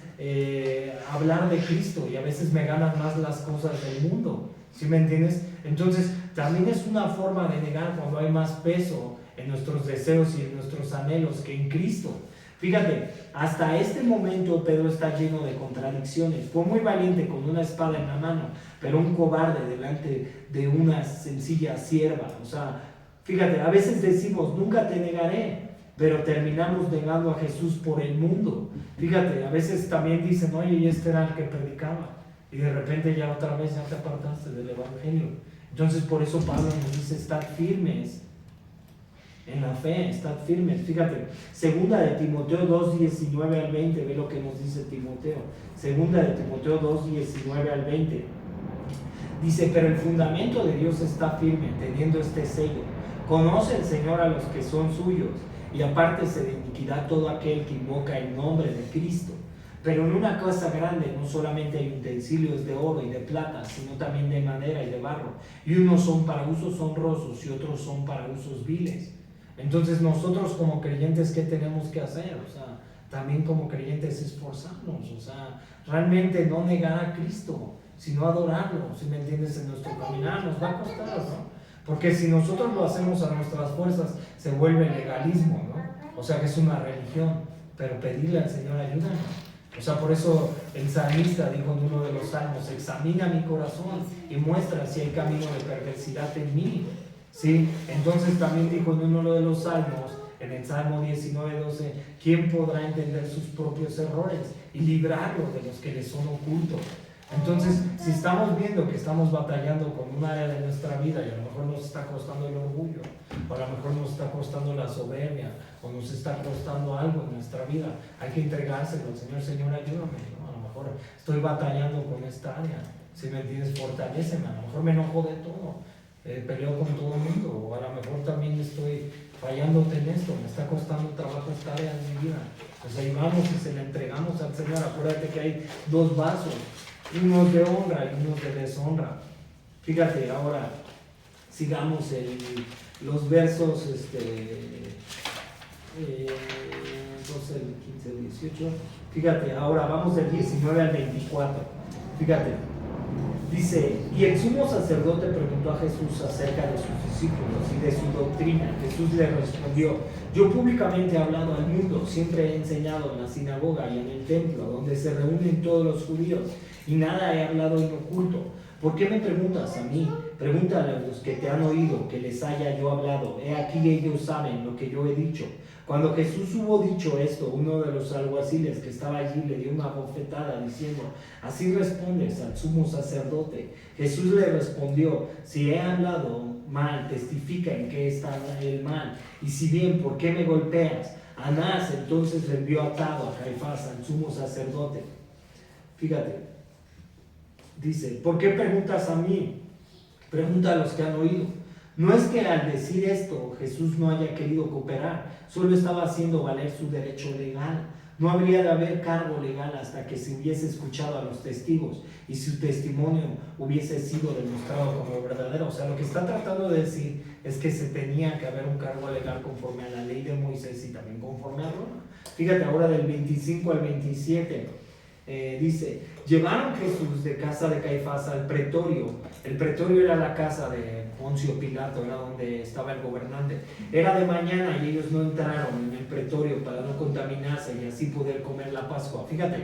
hablar de Cristo, y a veces me ganan más las cosas del mundo, ¿sí me entiendes? Entonces también es una forma de negar cuando hay más peso en nuestros deseos y en nuestros anhelos que en Cristo. Fíjate, hasta este momento Pedro está lleno de contradicciones. Fue muy valiente con una espada en la mano, pero un cobarde delante de una sencilla sierva. O sea, fíjate, a veces decimos, nunca te negaré, pero terminamos negando a Jesús por el mundo. Fíjate, a veces también dicen, oye, y este era el que predicaba, y de repente ya otra vez ya te apartaste del Evangelio. Entonces por eso Pablo nos dice, estad firmes en la fe, estad firmes. Fíjate, segunda de Timoteo 2:19 al 20, ve lo que nos dice Timoteo. Segunda de Timoteo 2:19 al 20. Dice, pero el fundamento de Dios está firme, teniendo este sello. Conoce el Señor a los que son suyos, y apártese de iniquidad todo aquel que invoca el nombre de Cristo. Pero en una casa grande no solamente hay utensilios de oro y de plata, sino también de madera y de barro. Y unos son para usos honrosos y otros son para usos viles. Entonces nosotros como creyentes, ¿qué tenemos que hacer? O sea, también como creyentes esforzarnos, o sea, realmente no negar a Cristo, sino adorarlo, si me entiendes, en nuestro caminar. Nos va a costar, ¿no? Porque si nosotros lo hacemos a nuestras fuerzas, se vuelve legalismo, ¿no? O sea, que es una religión, pero pedirle al Señor ayúdanos. O sea, por eso el salmista dijo en uno de los salmos, examina mi corazón y muestra si hay camino de perversidad en mí. ¿Sí? Entonces también dijo en uno de los salmos, en el Salmo 19:12, ¿quién podrá entender sus propios errores y librarlos de los que les son ocultos? Entonces, si estamos viendo que estamos batallando con un área de nuestra vida y a lo mejor nos está costando el orgullo, o a lo mejor nos está costando la soberbia, o nos está costando algo en nuestra vida, hay que entregárselo al Señor. Señor, ayúdame, ¿no? A lo mejor estoy batallando con esta área, si me entiendes, fortaléceme. A lo mejor me enojo de todo, peleo con todo el mundo, o a lo mejor también estoy fallándote en esto, me está costando trabajo esta área de mi vida. Pues ahí vamos y se la entregamos al Señor. Acuérdate que hay dos vasos, unos de honra y unos de deshonra. Fíjate, ahora sigamos los versos 12, 15, 18. Fíjate, ahora vamos del 19 al 24. Fíjate, dice, y el sumo sacerdote preguntó a Jesús acerca de sus discípulos y de su doctrina. Jesús le respondió, yo públicamente he hablado al mundo, siempre he enseñado en la sinagoga y en el templo, donde se reúnen todos los judíos, y nada he hablado en oculto. ¿Por qué me preguntas a mí? Pregúntale a los que te han oído que les haya yo hablado. He aquí ellos saben lo que yo he dicho. Cuando Jesús hubo dicho esto, uno de los alguaciles que estaba allí le dio una bofetada diciendo, así respondes al sumo sacerdote. Jesús le respondió, si he hablado mal, testifica en qué está el mal. Y si bien, ¿por qué me golpeas? Anás entonces le envió atado a Caifás, al sumo sacerdote. Fíjate. Dice, ¿por qué preguntas a mí? Pregunta a los que han oído. No es que al decir esto Jesús no haya querido cooperar, solo estaba haciendo valer su derecho legal. No habría de haber cargo legal hasta que se hubiese escuchado a los testigos y su testimonio hubiese sido demostrado como verdadero. O sea, lo que está tratando de decir es que se tenía que haber un cargo legal conforme a la ley de Moisés y también conforme a Roma. Fíjate ahora del 25 al 27. dice, llevaron Jesús de casa de Caifás al pretorio. El pretorio era la casa de Poncio Pilato, era donde estaba el gobernante. Era de mañana y ellos no entraron en el pretorio para no contaminarse y así poder comer la Pascua. Fíjate,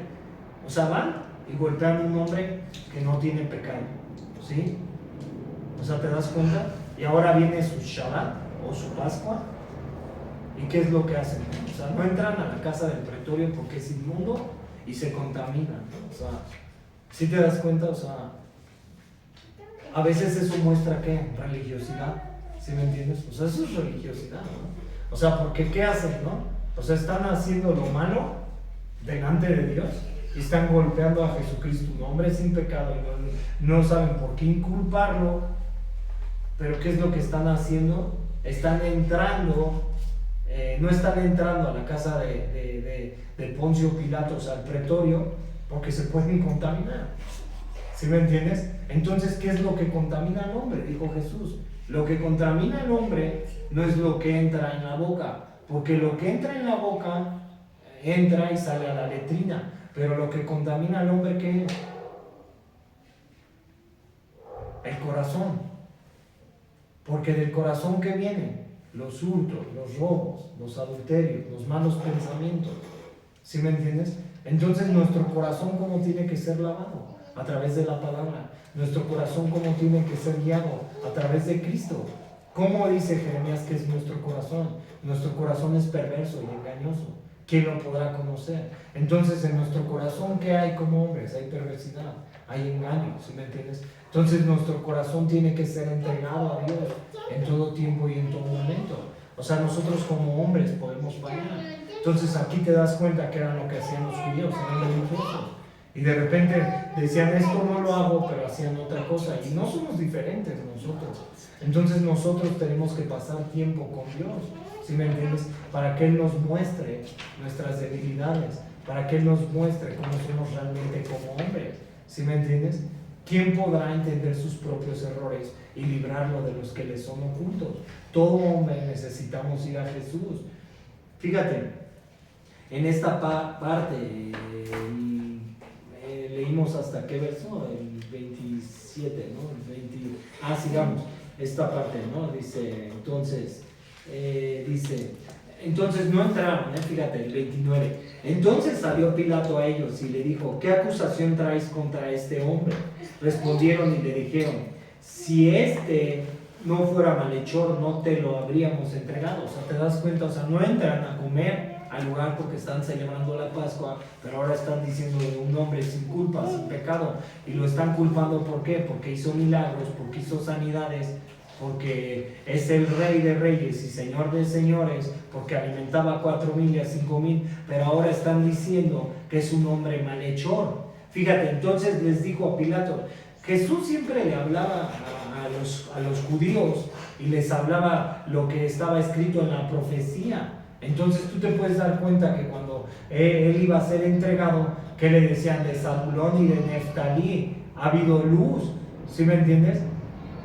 o sea, van y golpean a un hombre que no tiene pecado, ¿sí? O sea, ¿te das cuenta? Y ahora viene su Shabbat o su Pascua. ¿Y qué es lo que hacen? O sea, no entran a la casa del pretorio porque es inmundo y se contaminan. O sea, ¿sí te das cuenta? O sea, a veces eso muestra ¿qué? Religiosidad. ¿Sí me entiendes? O sea, eso es religiosidad, ¿no? O sea, porque ¿qué hacen, no? O sea, están haciendo lo malo delante de Dios y están golpeando a Jesucristo, un hombre sin pecado, y no saben por qué inculparlo. Pero ¿qué es lo que están haciendo? Están entrando, no están entrando a la casa de Poncio Pilato, o sea, al pretorio, porque se pueden contaminar. ¿Sí me entiendes? Entonces, ¿qué es lo que contamina al hombre? Dijo Jesús. Lo que contamina al hombre no es lo que entra en la boca, porque lo que entra en la boca entra y sale a la letrina, pero lo que contamina al hombre, ¿qué es? El corazón. Porque del corazón que vienen los hurtos, los robos, los adulterios, los malos pensamientos. ¿Sí me entiendes? Entonces nuestro corazón, ¿cómo tiene que ser lavado? A través de la palabra. Nuestro corazón, ¿cómo tiene que ser guiado? A través de Cristo. ¿Cómo dice Jeremías que es nuestro corazón? Nuestro corazón es perverso y engañoso. ¿Quién lo podrá conocer? Entonces en nuestro corazón, ¿qué hay como hombres? Hay perversidad, hay engaño, ¿sí me entiendes? Entonces nuestro corazón tiene que ser entregado a Dios en todo tiempo y en todo momento. O sea, nosotros como hombres podemos fallar. Entonces aquí te das cuenta que era lo que hacían los judíos, eran religiosos. Y de repente decían, esto no lo hago, pero hacían otra cosa. Y no somos diferentes nosotros. Entonces nosotros tenemos que pasar tiempo con Dios, ¿sí me entiendes? Para que Él nos muestre nuestras debilidades, para que Él nos muestre cómo somos realmente como hombres, ¿sí me entiendes? ¿Quién podrá entender sus propios errores y librarlo de los que les son ocultos? Todo hombre necesitamos ir a Jesús. Fíjate, en esta parte leímos hasta qué verso, el 27, ¿no? El 20, sigamos, esta parte, ¿no? Dice, entonces no entraron, fíjate, el 29. Entonces salió Pilato a ellos y le dijo, ¿qué acusación traéis contra este hombre? Respondieron y le dijeron, si este no fuera malhechor, no te lo habríamos entregado. O sea, te das cuenta, o sea, no entran a comer al lugar porque están celebrando la Pascua, pero ahora están diciendo de un hombre sin culpa, sin pecado, y lo están culpando, ¿por qué? Porque hizo milagros, porque hizo sanidades, porque es el Rey de Reyes y Señor de Señores, porque alimentaba a 4,000 y a 5,000, pero ahora están diciendo que es un hombre malhechor. Fíjate, entonces les dijo a Pilato, Jesús siempre le hablaba a los judíos y les hablaba lo que estaba escrito en la profecía. Entonces tú te puedes dar cuenta que cuando él iba a ser entregado, que le decían de Zabulón y de Neftalí, ha habido luz, ¿sí me entiendes?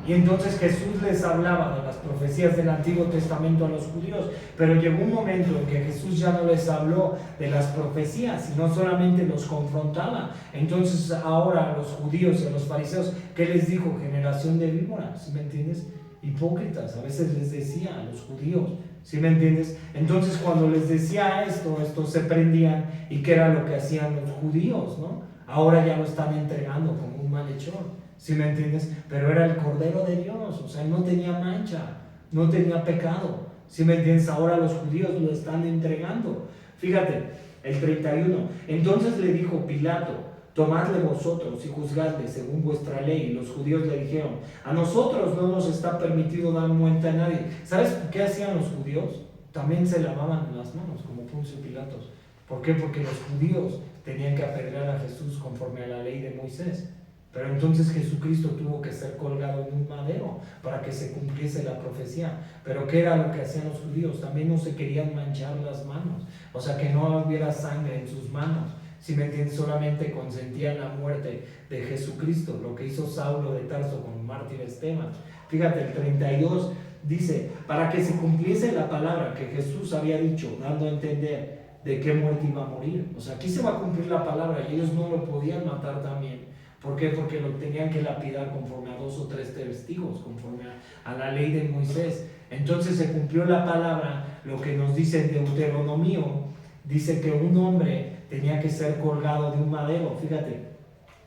Y entonces Jesús les hablaba de las profecías del Antiguo Testamento a los judíos, pero llegó un momento en que Jesús ya no les habló de las profecías, sino solamente los confrontaba. Entonces ahora a los judíos y a los fariseos, ¿qué les dijo? Generación de víboras, ¿sí me entiendes? Hipócritas, a veces les decía a los judíos, ¿sí me entiendes? Entonces cuando les decía esto, estos se prendían, y ¿qué era lo que hacían los judíos, no? Ahora ya lo están entregando como un malhechor, ¿sí me entiendes? Pero era el Cordero de Dios, o sea, él no tenía mancha, no tenía pecado, ¿sí me entiendes? Ahora los judíos lo están entregando. Fíjate, el 31, entonces le dijo Pilato, tomadle vosotros y juzgadle según vuestra ley. Y los judíos le dijeron, a nosotros no nos está permitido dar muerte a nadie. ¿Sabes qué hacían los judíos? También se lavaban las manos, como Poncio Pilatos. ¿Por qué? Porque los judíos tenían que apedrear a Jesús conforme a la ley de Moisés. Pero entonces Jesucristo tuvo que ser colgado en un madero para que se cumpliese la profecía. Pero ¿qué era lo que hacían los judíos? También no se querían manchar las manos, o sea, que no hubiera sangre en sus manos. Si me entiendes, solamente consentían la muerte de Jesucristo, lo que hizo Saulo de Tarso con el mártir Esteban. Fíjate, el 32 dice, para que se cumpliese la palabra que Jesús había dicho, dando a entender, de qué muerte iba a morir. O sea, aquí se va a cumplir la palabra y ellos no lo podían matar también. ¿Por qué? Porque lo tenían que lapidar conforme a 2 o 3 testigos, conforme a la ley de Moisés. Entonces se cumplió la palabra, lo que nos dice en Deuteronomio, dice que un hombre tenía que ser colgado de un madero. Fíjate,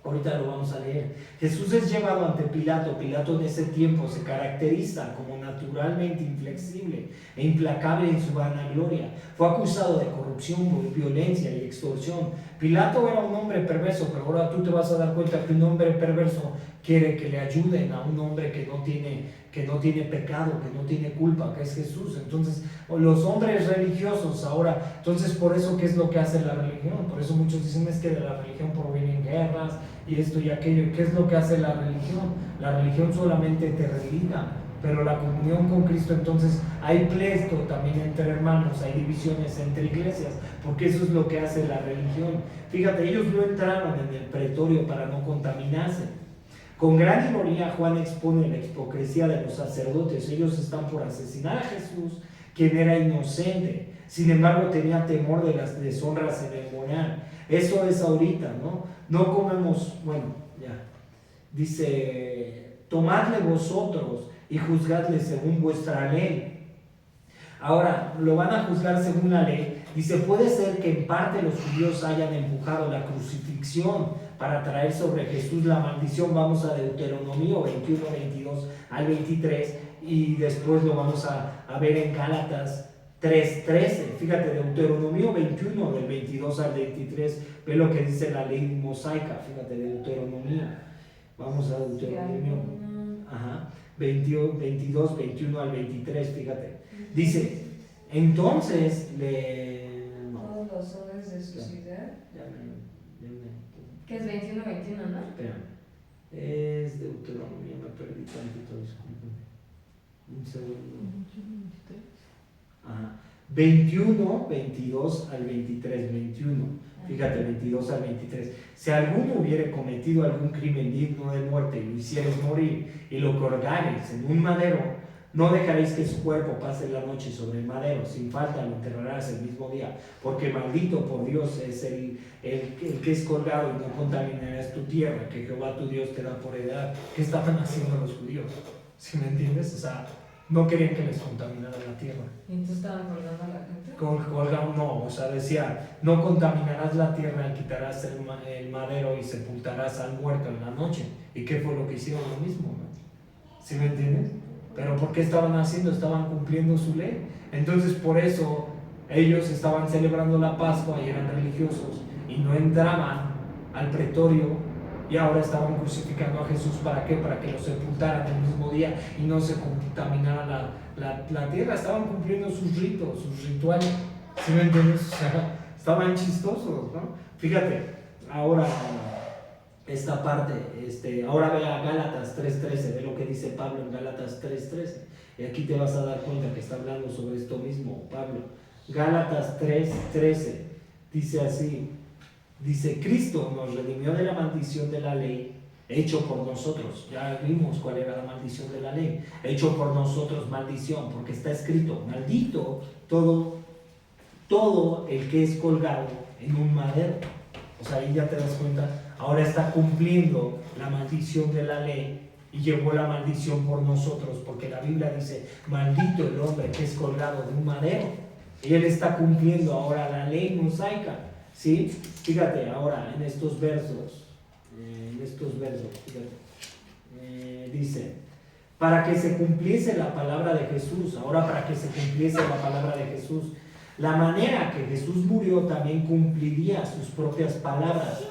ahorita lo vamos a leer. Jesús es llevado ante Pilato. Pilato en ese tiempo se caracteriza como naturalmente inflexible e implacable en su vanagloria. Fue acusado de corrupción, violencia y extorsión. Pilato era un hombre perverso, pero ahora tú te vas a dar cuenta que un hombre perverso quiere que le ayuden a un hombre que no tiene pecado, que no tiene culpa, que es Jesús. Entonces, los hombres religiosos ahora, entonces por eso, ¿qué es lo que hace la religión? Por eso muchos dicen es que de la religión provienen guerras y esto y aquello. ¿Qué es lo que hace la religión? La religión solamente te religa, pero la comunión con Cristo, entonces hay pleito también entre hermanos, hay divisiones entre iglesias, porque eso es lo que hace la religión. Fíjate, ellos no entraron en el pretorio para no contaminarse. Con gran ironía, Juan expone la hipocresía de los sacerdotes. Ellos están por asesinar a Jesús, quien era inocente. Sin embargo, tenía temor de las deshonras ceremoniales. Eso es ahorita, ¿no? No comemos, bueno, ya. Dice, tomadle vosotros y juzgadle según vuestra ley. Ahora, lo van a juzgar según la ley. Dice, puede ser que en parte los judíos hayan empujado la crucifixión para traer sobre Jesús la maldición. Vamos a Deuteronomio 21, 22 al 23 y después lo vamos a ver en Gálatas 3, 13. Fíjate, Deuteronomio 21 del 22 al 23, ve lo que dice la ley mosaica. Fíjate, Deuteronomio. Vamos a Deuteronomio 22, 21 al 23, fíjate. Dice, entonces todos los hombres de su ciudad. ¿Qué es 21, 21, no? Espera, es Deuteronomio, me perdí tantito, disculpen. Un segundo. 21, 22 al 23, 21. Fíjate, 22 al 23. Si alguno hubiere cometido algún crimen digno de muerte y lo hicieres morir y lo colgares en un madero, no dejaréis que su cuerpo pase la noche sobre el madero, sin falta lo enterrarás el mismo día, porque maldito por Dios es el que es colgado, y no contaminarás tu tierra, que Jehová tu Dios te da por heredad. ¿Qué estaban haciendo los judíos? ¿Sí me entiendes? O sea, no querían que les contaminara la tierra. ¿Y entonces estaban colgando a la gente? Colgado no, o sea, decía, no contaminarás la tierra y quitarás el madero y sepultarás al muerto en la noche. ¿Y qué fue lo que hicieron? Lo mismo, ¿no? ¿Sí me entiendes? Pero ¿por qué estaban haciendo? Estaban cumpliendo su ley. Entonces por eso ellos estaban celebrando la Pascua y eran religiosos y no entraban al pretorio, y ahora estaban crucificando a Jesús. ¿Para qué? Para que lo sepultaran el mismo día y no se contaminara la tierra. Estaban cumpliendo sus ritos, sus rituales. ¿Sí me entiendes? O sea, estaban chistosos, ¿no? Fíjate, ahora esta parte, ahora ve a Gálatas 3:13, ve lo que dice Pablo en Gálatas 3:13, y aquí te vas a dar cuenta que está hablando sobre esto mismo Pablo. Gálatas 3:13 dice así, dice, Cristo nos redimió de la maldición de la ley, hecho por nosotros. Ya vimos cuál era la maldición de la ley, hecho por nosotros maldición, porque está escrito, maldito todo el que es colgado en un madero. O sea, ahí ya te das cuenta, ahora está cumpliendo la maldición de la ley y llevó la maldición por nosotros, porque la Biblia dice, maldito el hombre que es colgado de un madero. Y él está cumpliendo ahora la ley mosaica, ¿sí? Fíjate ahora en estos versos, fíjate, dice, para que se cumpliese la palabra de Jesús. Ahora, para que se cumpliese la palabra de Jesús, la manera que Jesús murió también cumpliría sus propias palabras,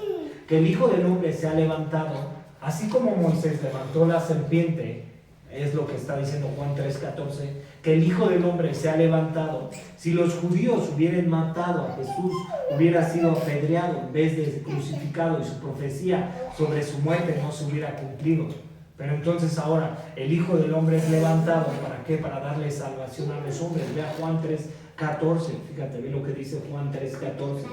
que el Hijo del Hombre se ha levantado, así como Moisés levantó la serpiente. Es lo que está diciendo Juan 3:14, que el Hijo del Hombre se ha levantado. Si los judíos hubieran matado a Jesús, hubiera sido apedreado en vez de crucificado, y su profecía sobre su muerte no se hubiera cumplido. Pero entonces ahora el Hijo del Hombre es levantado, ¿para qué? Para darle salvación a los hombres. Vea Juan 3:14, fíjate, ve lo que dice Juan 3:14.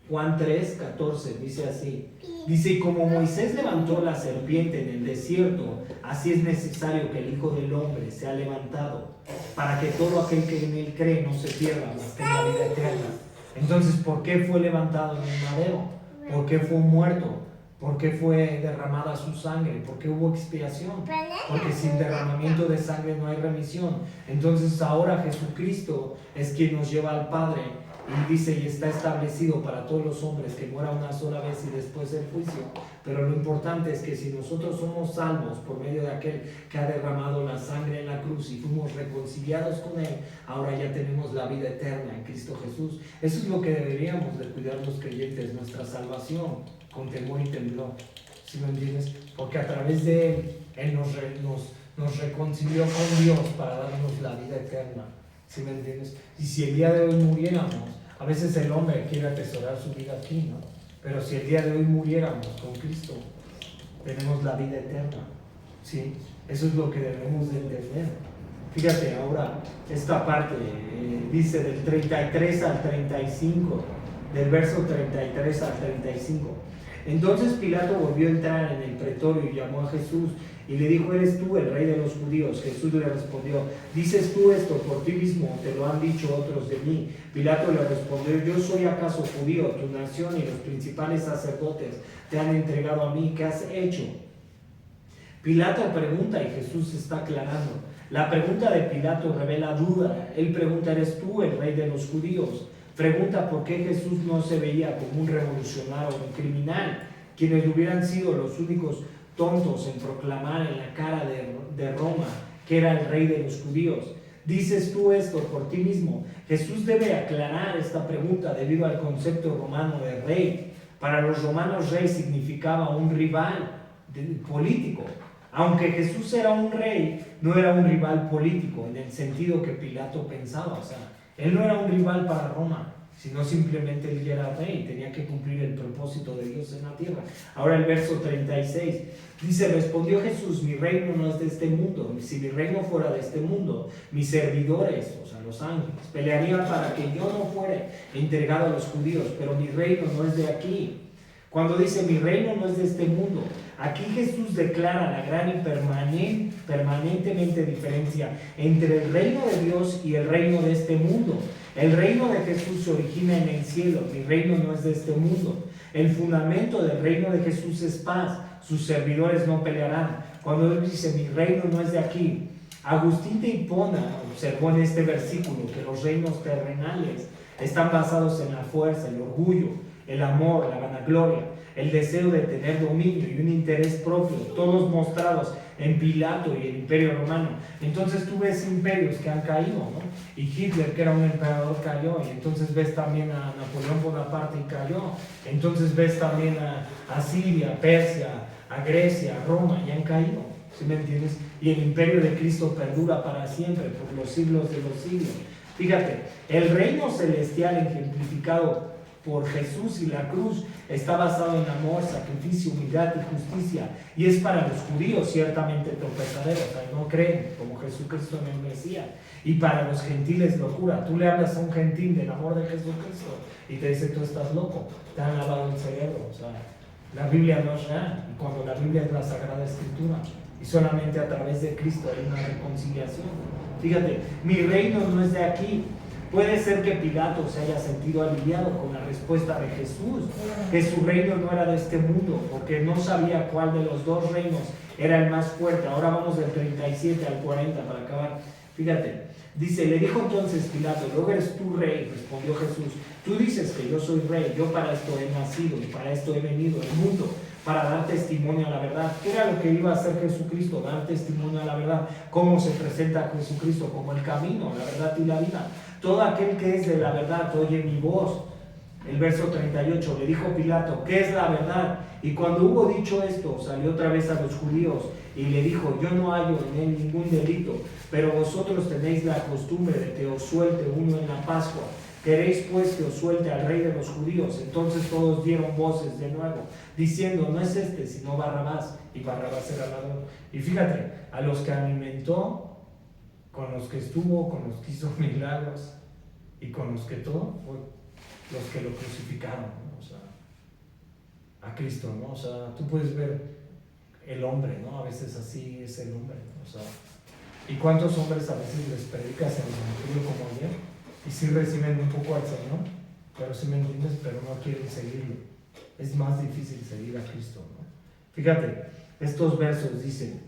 Juan 3:14 dice así, dice, y como Moisés levantó la serpiente en el desierto, así es necesario que el Hijo del Hombre sea levantado, para que todo aquel que en él cree no se pierda, mas tenga vida eterna. Entonces, ¿por qué fue levantado en el madero? ¿Por qué fue muerto? ¿Por qué fue derramada su sangre? ¿Por qué hubo expiación? Porque sin derramamiento de sangre no hay remisión. Entonces ahora Jesucristo es quien nos lleva al Padre y dice, y está establecido para todos los hombres que muera una sola vez y después el juicio. Pero lo importante es que si nosotros somos salvos por medio de aquel que ha derramado la sangre en la cruz y fuimos reconciliados con él, ahora ya tenemos la vida eterna en Cristo Jesús. Eso es lo que deberíamos de cuidar los creyentes, nuestra salvación, con temor y temblor. ¿Sí me entiendes? Porque a través de él nos reconcilió con Dios para darnos la vida eterna. ¿Sí me entiendes? Y si el día de hoy muriéramos, a veces el hombre quiere atesorar su vida aquí, ¿no? Pero si el día de hoy muriéramos con Cristo, tenemos la vida eterna. ¿Sí? Eso es lo que debemos de entender. Fíjate ahora, esta parte dice del 33 al 35, del verso 33 al 35. Entonces Pilato volvió a entrar en el pretorio y llamó a Jesús y le dijo, ¿eres tú el rey de los judíos? Jesús le respondió, ¿dices tú esto por ti mismo? ¿Te lo han dicho otros de mí? Pilato le respondió, ¿yo soy acaso judío? Tu nación y los principales sacerdotes te han entregado a mí. ¿Qué has hecho? Pilato pregunta y Jesús está aclarando. La pregunta de Pilato revela duda. Él pregunta, ¿eres tú el rey de los judíos? Pregunta por qué Jesús no se veía como un revolucionario o un criminal, quienes hubieran sido los únicos tontos en proclamar en la cara de Roma que era el rey de los judíos. ¿Dices tú esto por ti mismo? Jesús debe aclarar esta pregunta debido al concepto romano de rey. Para los romanos, rey significaba un rival político. Aunque Jesús era un rey, no era un rival político en el sentido que Pilato pensaba. O sea, él no era un rival para Roma, sino simplemente él ya era rey, tenía que cumplir el propósito de Dios en la tierra. Ahora el verso 36 dice, respondió Jesús, mi reino no es de este mundo. Si mi reino fuera de este mundo, mis servidores, o sea, los ángeles, pelearían para que yo no fuera entregado a los judíos, pero mi reino no es de aquí. Cuando dice mi reino no es de este mundo, aquí Jesús declara la gran y permanentemente diferencia entre el reino de Dios y el reino de este mundo. El reino de Jesús se origina en el cielo, mi reino no es de este mundo. El fundamento del reino de Jesús es paz, sus servidores no pelearán. Cuando él dice mi reino no es de aquí, Agustín de Hipona observó en este versículo que los reinos terrenales están basados en la fuerza, el orgullo, el amor, la vanagloria, el deseo de tener dominio y un interés propio, todos mostrados en Pilato y el Imperio Romano. Entonces tú ves imperios que han caído, ¿no? Y Hitler, que era un emperador, cayó. Y entonces ves también a Napoleón Bonaparte y cayó. Entonces ves también a Siria, Persia, a Grecia, a Roma, y han caído. ¿Sí me entiendes? Y el imperio de Cristo perdura para siempre, por los siglos de los siglos. Fíjate, el reino celestial ejemplificado por Jesús y la cruz está basado en amor, sacrificio, humildad y justicia, y es para los judíos ciertamente tropezadero, o sea, no creen como Jesucristo en el Mesías, y para los gentiles locura. Tú le hablas a un gentil del amor de Jesucristo y te dice, tú estás loco, te han lavado el cerebro. O sea, la Biblia no es real, y cuando la Biblia es la Sagrada Escritura, y solamente a través de Cristo hay una reconciliación. Fíjate, mi reino no es de aquí. Puede ser que Pilato se haya sentido aliviado con la respuesta de Jesús, que su reino no era de este mundo, porque no sabía cuál de los dos reinos era el más fuerte. Ahora vamos del 37 al 40 para acabar. Fíjate, dice, le dijo entonces Pilato, luego eres tú rey, respondió Jesús. Tú dices que yo soy rey, yo para esto he nacido y para esto he venido al mundo, para dar testimonio a la verdad. ¿Qué era lo que iba a hacer Jesucristo? Dar testimonio a la verdad. ¿Cómo se presenta Jesucristo? Como el camino, la verdad y la vida. Todo aquel que es de la verdad oye mi voz. El verso 38, le dijo Pilato, ¿qué es la verdad? Y cuando hubo dicho esto, salió otra vez a los judíos y le dijo, yo no hallo en él ningún delito, pero vosotros tenéis la costumbre de que os suelte uno en la Pascua. ¿Queréis pues que os suelte al rey de los judíos? Entonces todos dieron voces de nuevo, diciendo, no es este, sino Barrabás. Y Barrabás era ladrón. Y fíjate, a los que alimentó, con los que estuvo, con los que hizo milagros y con los que todo, fue los que lo crucificaron, ¿no? O sea, a Cristo, ¿no? O sea, tú puedes ver el hombre, ¿no? A veces así es el hombre, ¿no? O sea, ¿Y cuántos hombres a veces les predicas en el evangelio como ayer? Y sí reciben un poco al Señor, pero sí me entiendes, pero no quieren seguirlo. Es más difícil seguir a Cristo, ¿no? Fíjate, estos versos dicen: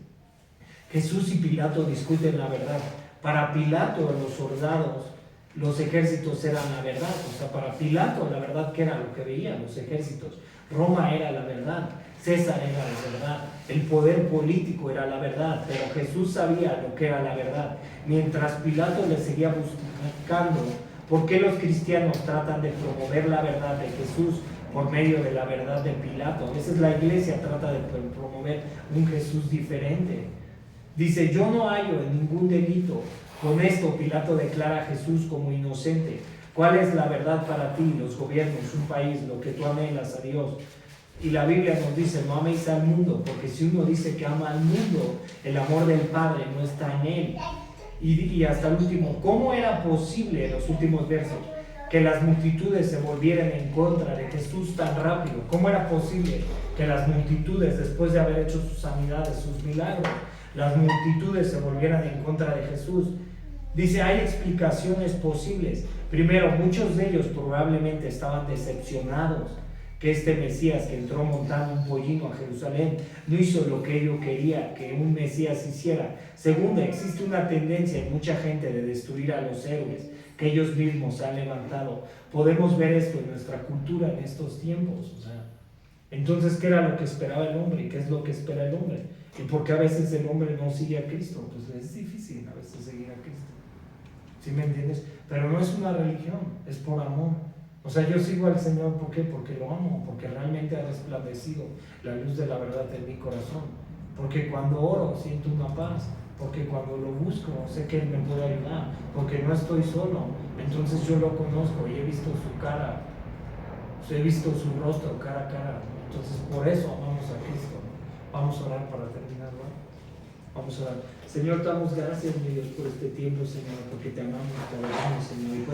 Jesús y Pilato discuten la verdad. Para Pilato, los soldados, los ejércitos eran la verdad. O sea, para Pilato, la verdad, que era lo que veían los ejércitos. Roma era la verdad, César era la verdad, el poder político era la verdad, pero Jesús sabía lo que era la verdad. Mientras Pilato le seguía buscando, ¿por qué los cristianos tratan de promover la verdad de Jesús por medio de la verdad de Pilato? A veces la iglesia trata de promover un Jesús diferente. Dice: yo no hallo en ningún delito. Con esto Pilato declara a Jesús como inocente. ¿Cuál es la verdad para ti, los gobiernos, un país, lo que tú anhelas a Dios? Y la Biblia nos dice: no améis al mundo, porque si uno dice que ama al mundo, el amor del Padre no está en él. Y hasta el último, ¿cómo era posible, en los últimos versos, que las multitudes se volvieran en contra de Jesús tan rápido? ¿Cómo era posible que las multitudes, después de haber hecho sus sanidades, sus milagros, las multitudes se volvieran en contra de Jesús? Dice: hay explicaciones posibles. Primero, muchos de ellos probablemente estaban decepcionados que este Mesías, que entró montando un pollino a Jerusalén, no hizo lo que ellos querían que un Mesías hiciera. Segundo, existe una tendencia en mucha gente de destruir a los héroes que ellos mismos han levantado. Podemos ver esto en nuestra cultura en estos tiempos. Entonces, ¿qué era lo que esperaba el hombre? ¿Qué es lo que espera el hombre? ¿Y por qué a veces el hombre no sigue a Cristo? Pues es difícil a veces seguir a Cristo. ¿Sí me entiendes? Pero no es una religión, es por amor. O sea, yo sigo al Señor, ¿por qué? Porque lo amo, porque realmente ha resplandecido la luz de la verdad en mi corazón. Porque cuando oro siento una paz, porque cuando lo busco sé que Él me puede ayudar, porque no estoy solo. Entonces yo lo conozco y he visto su cara, he visto su rostro cara a cara. Entonces por eso amamos a Cristo. Vamos a orar para terminar, ¿no? Vamos a orar. Señor, te damos gracias, mi Dios, por este tiempo, Señor, porque te amamos, te adoramos, Señor. Y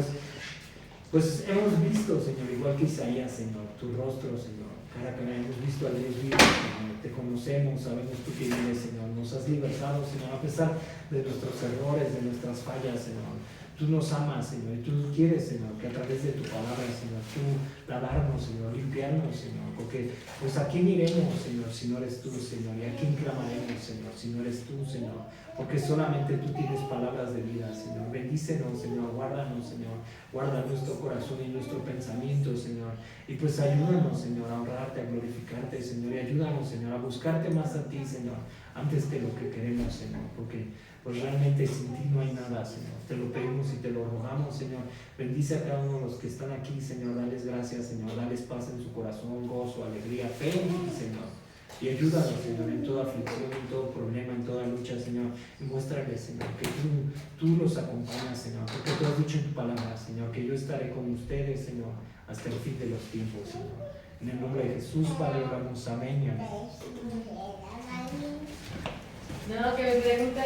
pues hemos visto, Señor, igual que Isaías, Señor, tu rostro, Señor. Cara a cara, hemos visto a Dios vivo, Señor. Te conocemos, sabemos tú que vives, Señor. Nos has libertado, Señor, a pesar de nuestros errores, de nuestras fallas, Señor. Tú nos amas, Señor, y tú quieres, Señor, que a través de tu palabra, Señor, tú lavarnos, Señor, limpiarnos, Señor, porque pues a quién iremos, Señor, si no eres tú, Señor, y a quién clamaremos, Señor, si no eres tú, Señor, porque solamente tú tienes palabras de vida, Señor. Bendícenos, Señor, guárdanos, Señor, guarda nuestro corazón y nuestro pensamiento, Señor, y pues ayúdanos, Señor, a honrarte, a glorificarte, Señor, y ayúdanos, Señor, a buscarte más a ti, Señor, antes que lo que queremos, Señor, porque pues realmente sin ti no hay nada, Señor. Te lo pedimos y te lo rogamos, Señor. Bendice a cada uno de los que están aquí, Señor. Dales gracias, Señor. Dales paz en su corazón, gozo, alegría, fe en ti, Señor. Y ayúdanos, Señor, en toda aflicción, en todo problema, en toda lucha, Señor. Y muéstrales, Señor, que tú los acompañas, Señor. Porque tú has dicho en tu palabra, Señor, que yo estaré con ustedes, Señor, hasta el fin de los tiempos, Señor. En el nombre de Jesús, Padre, oramos. Amén y amén. No, que me pregunta.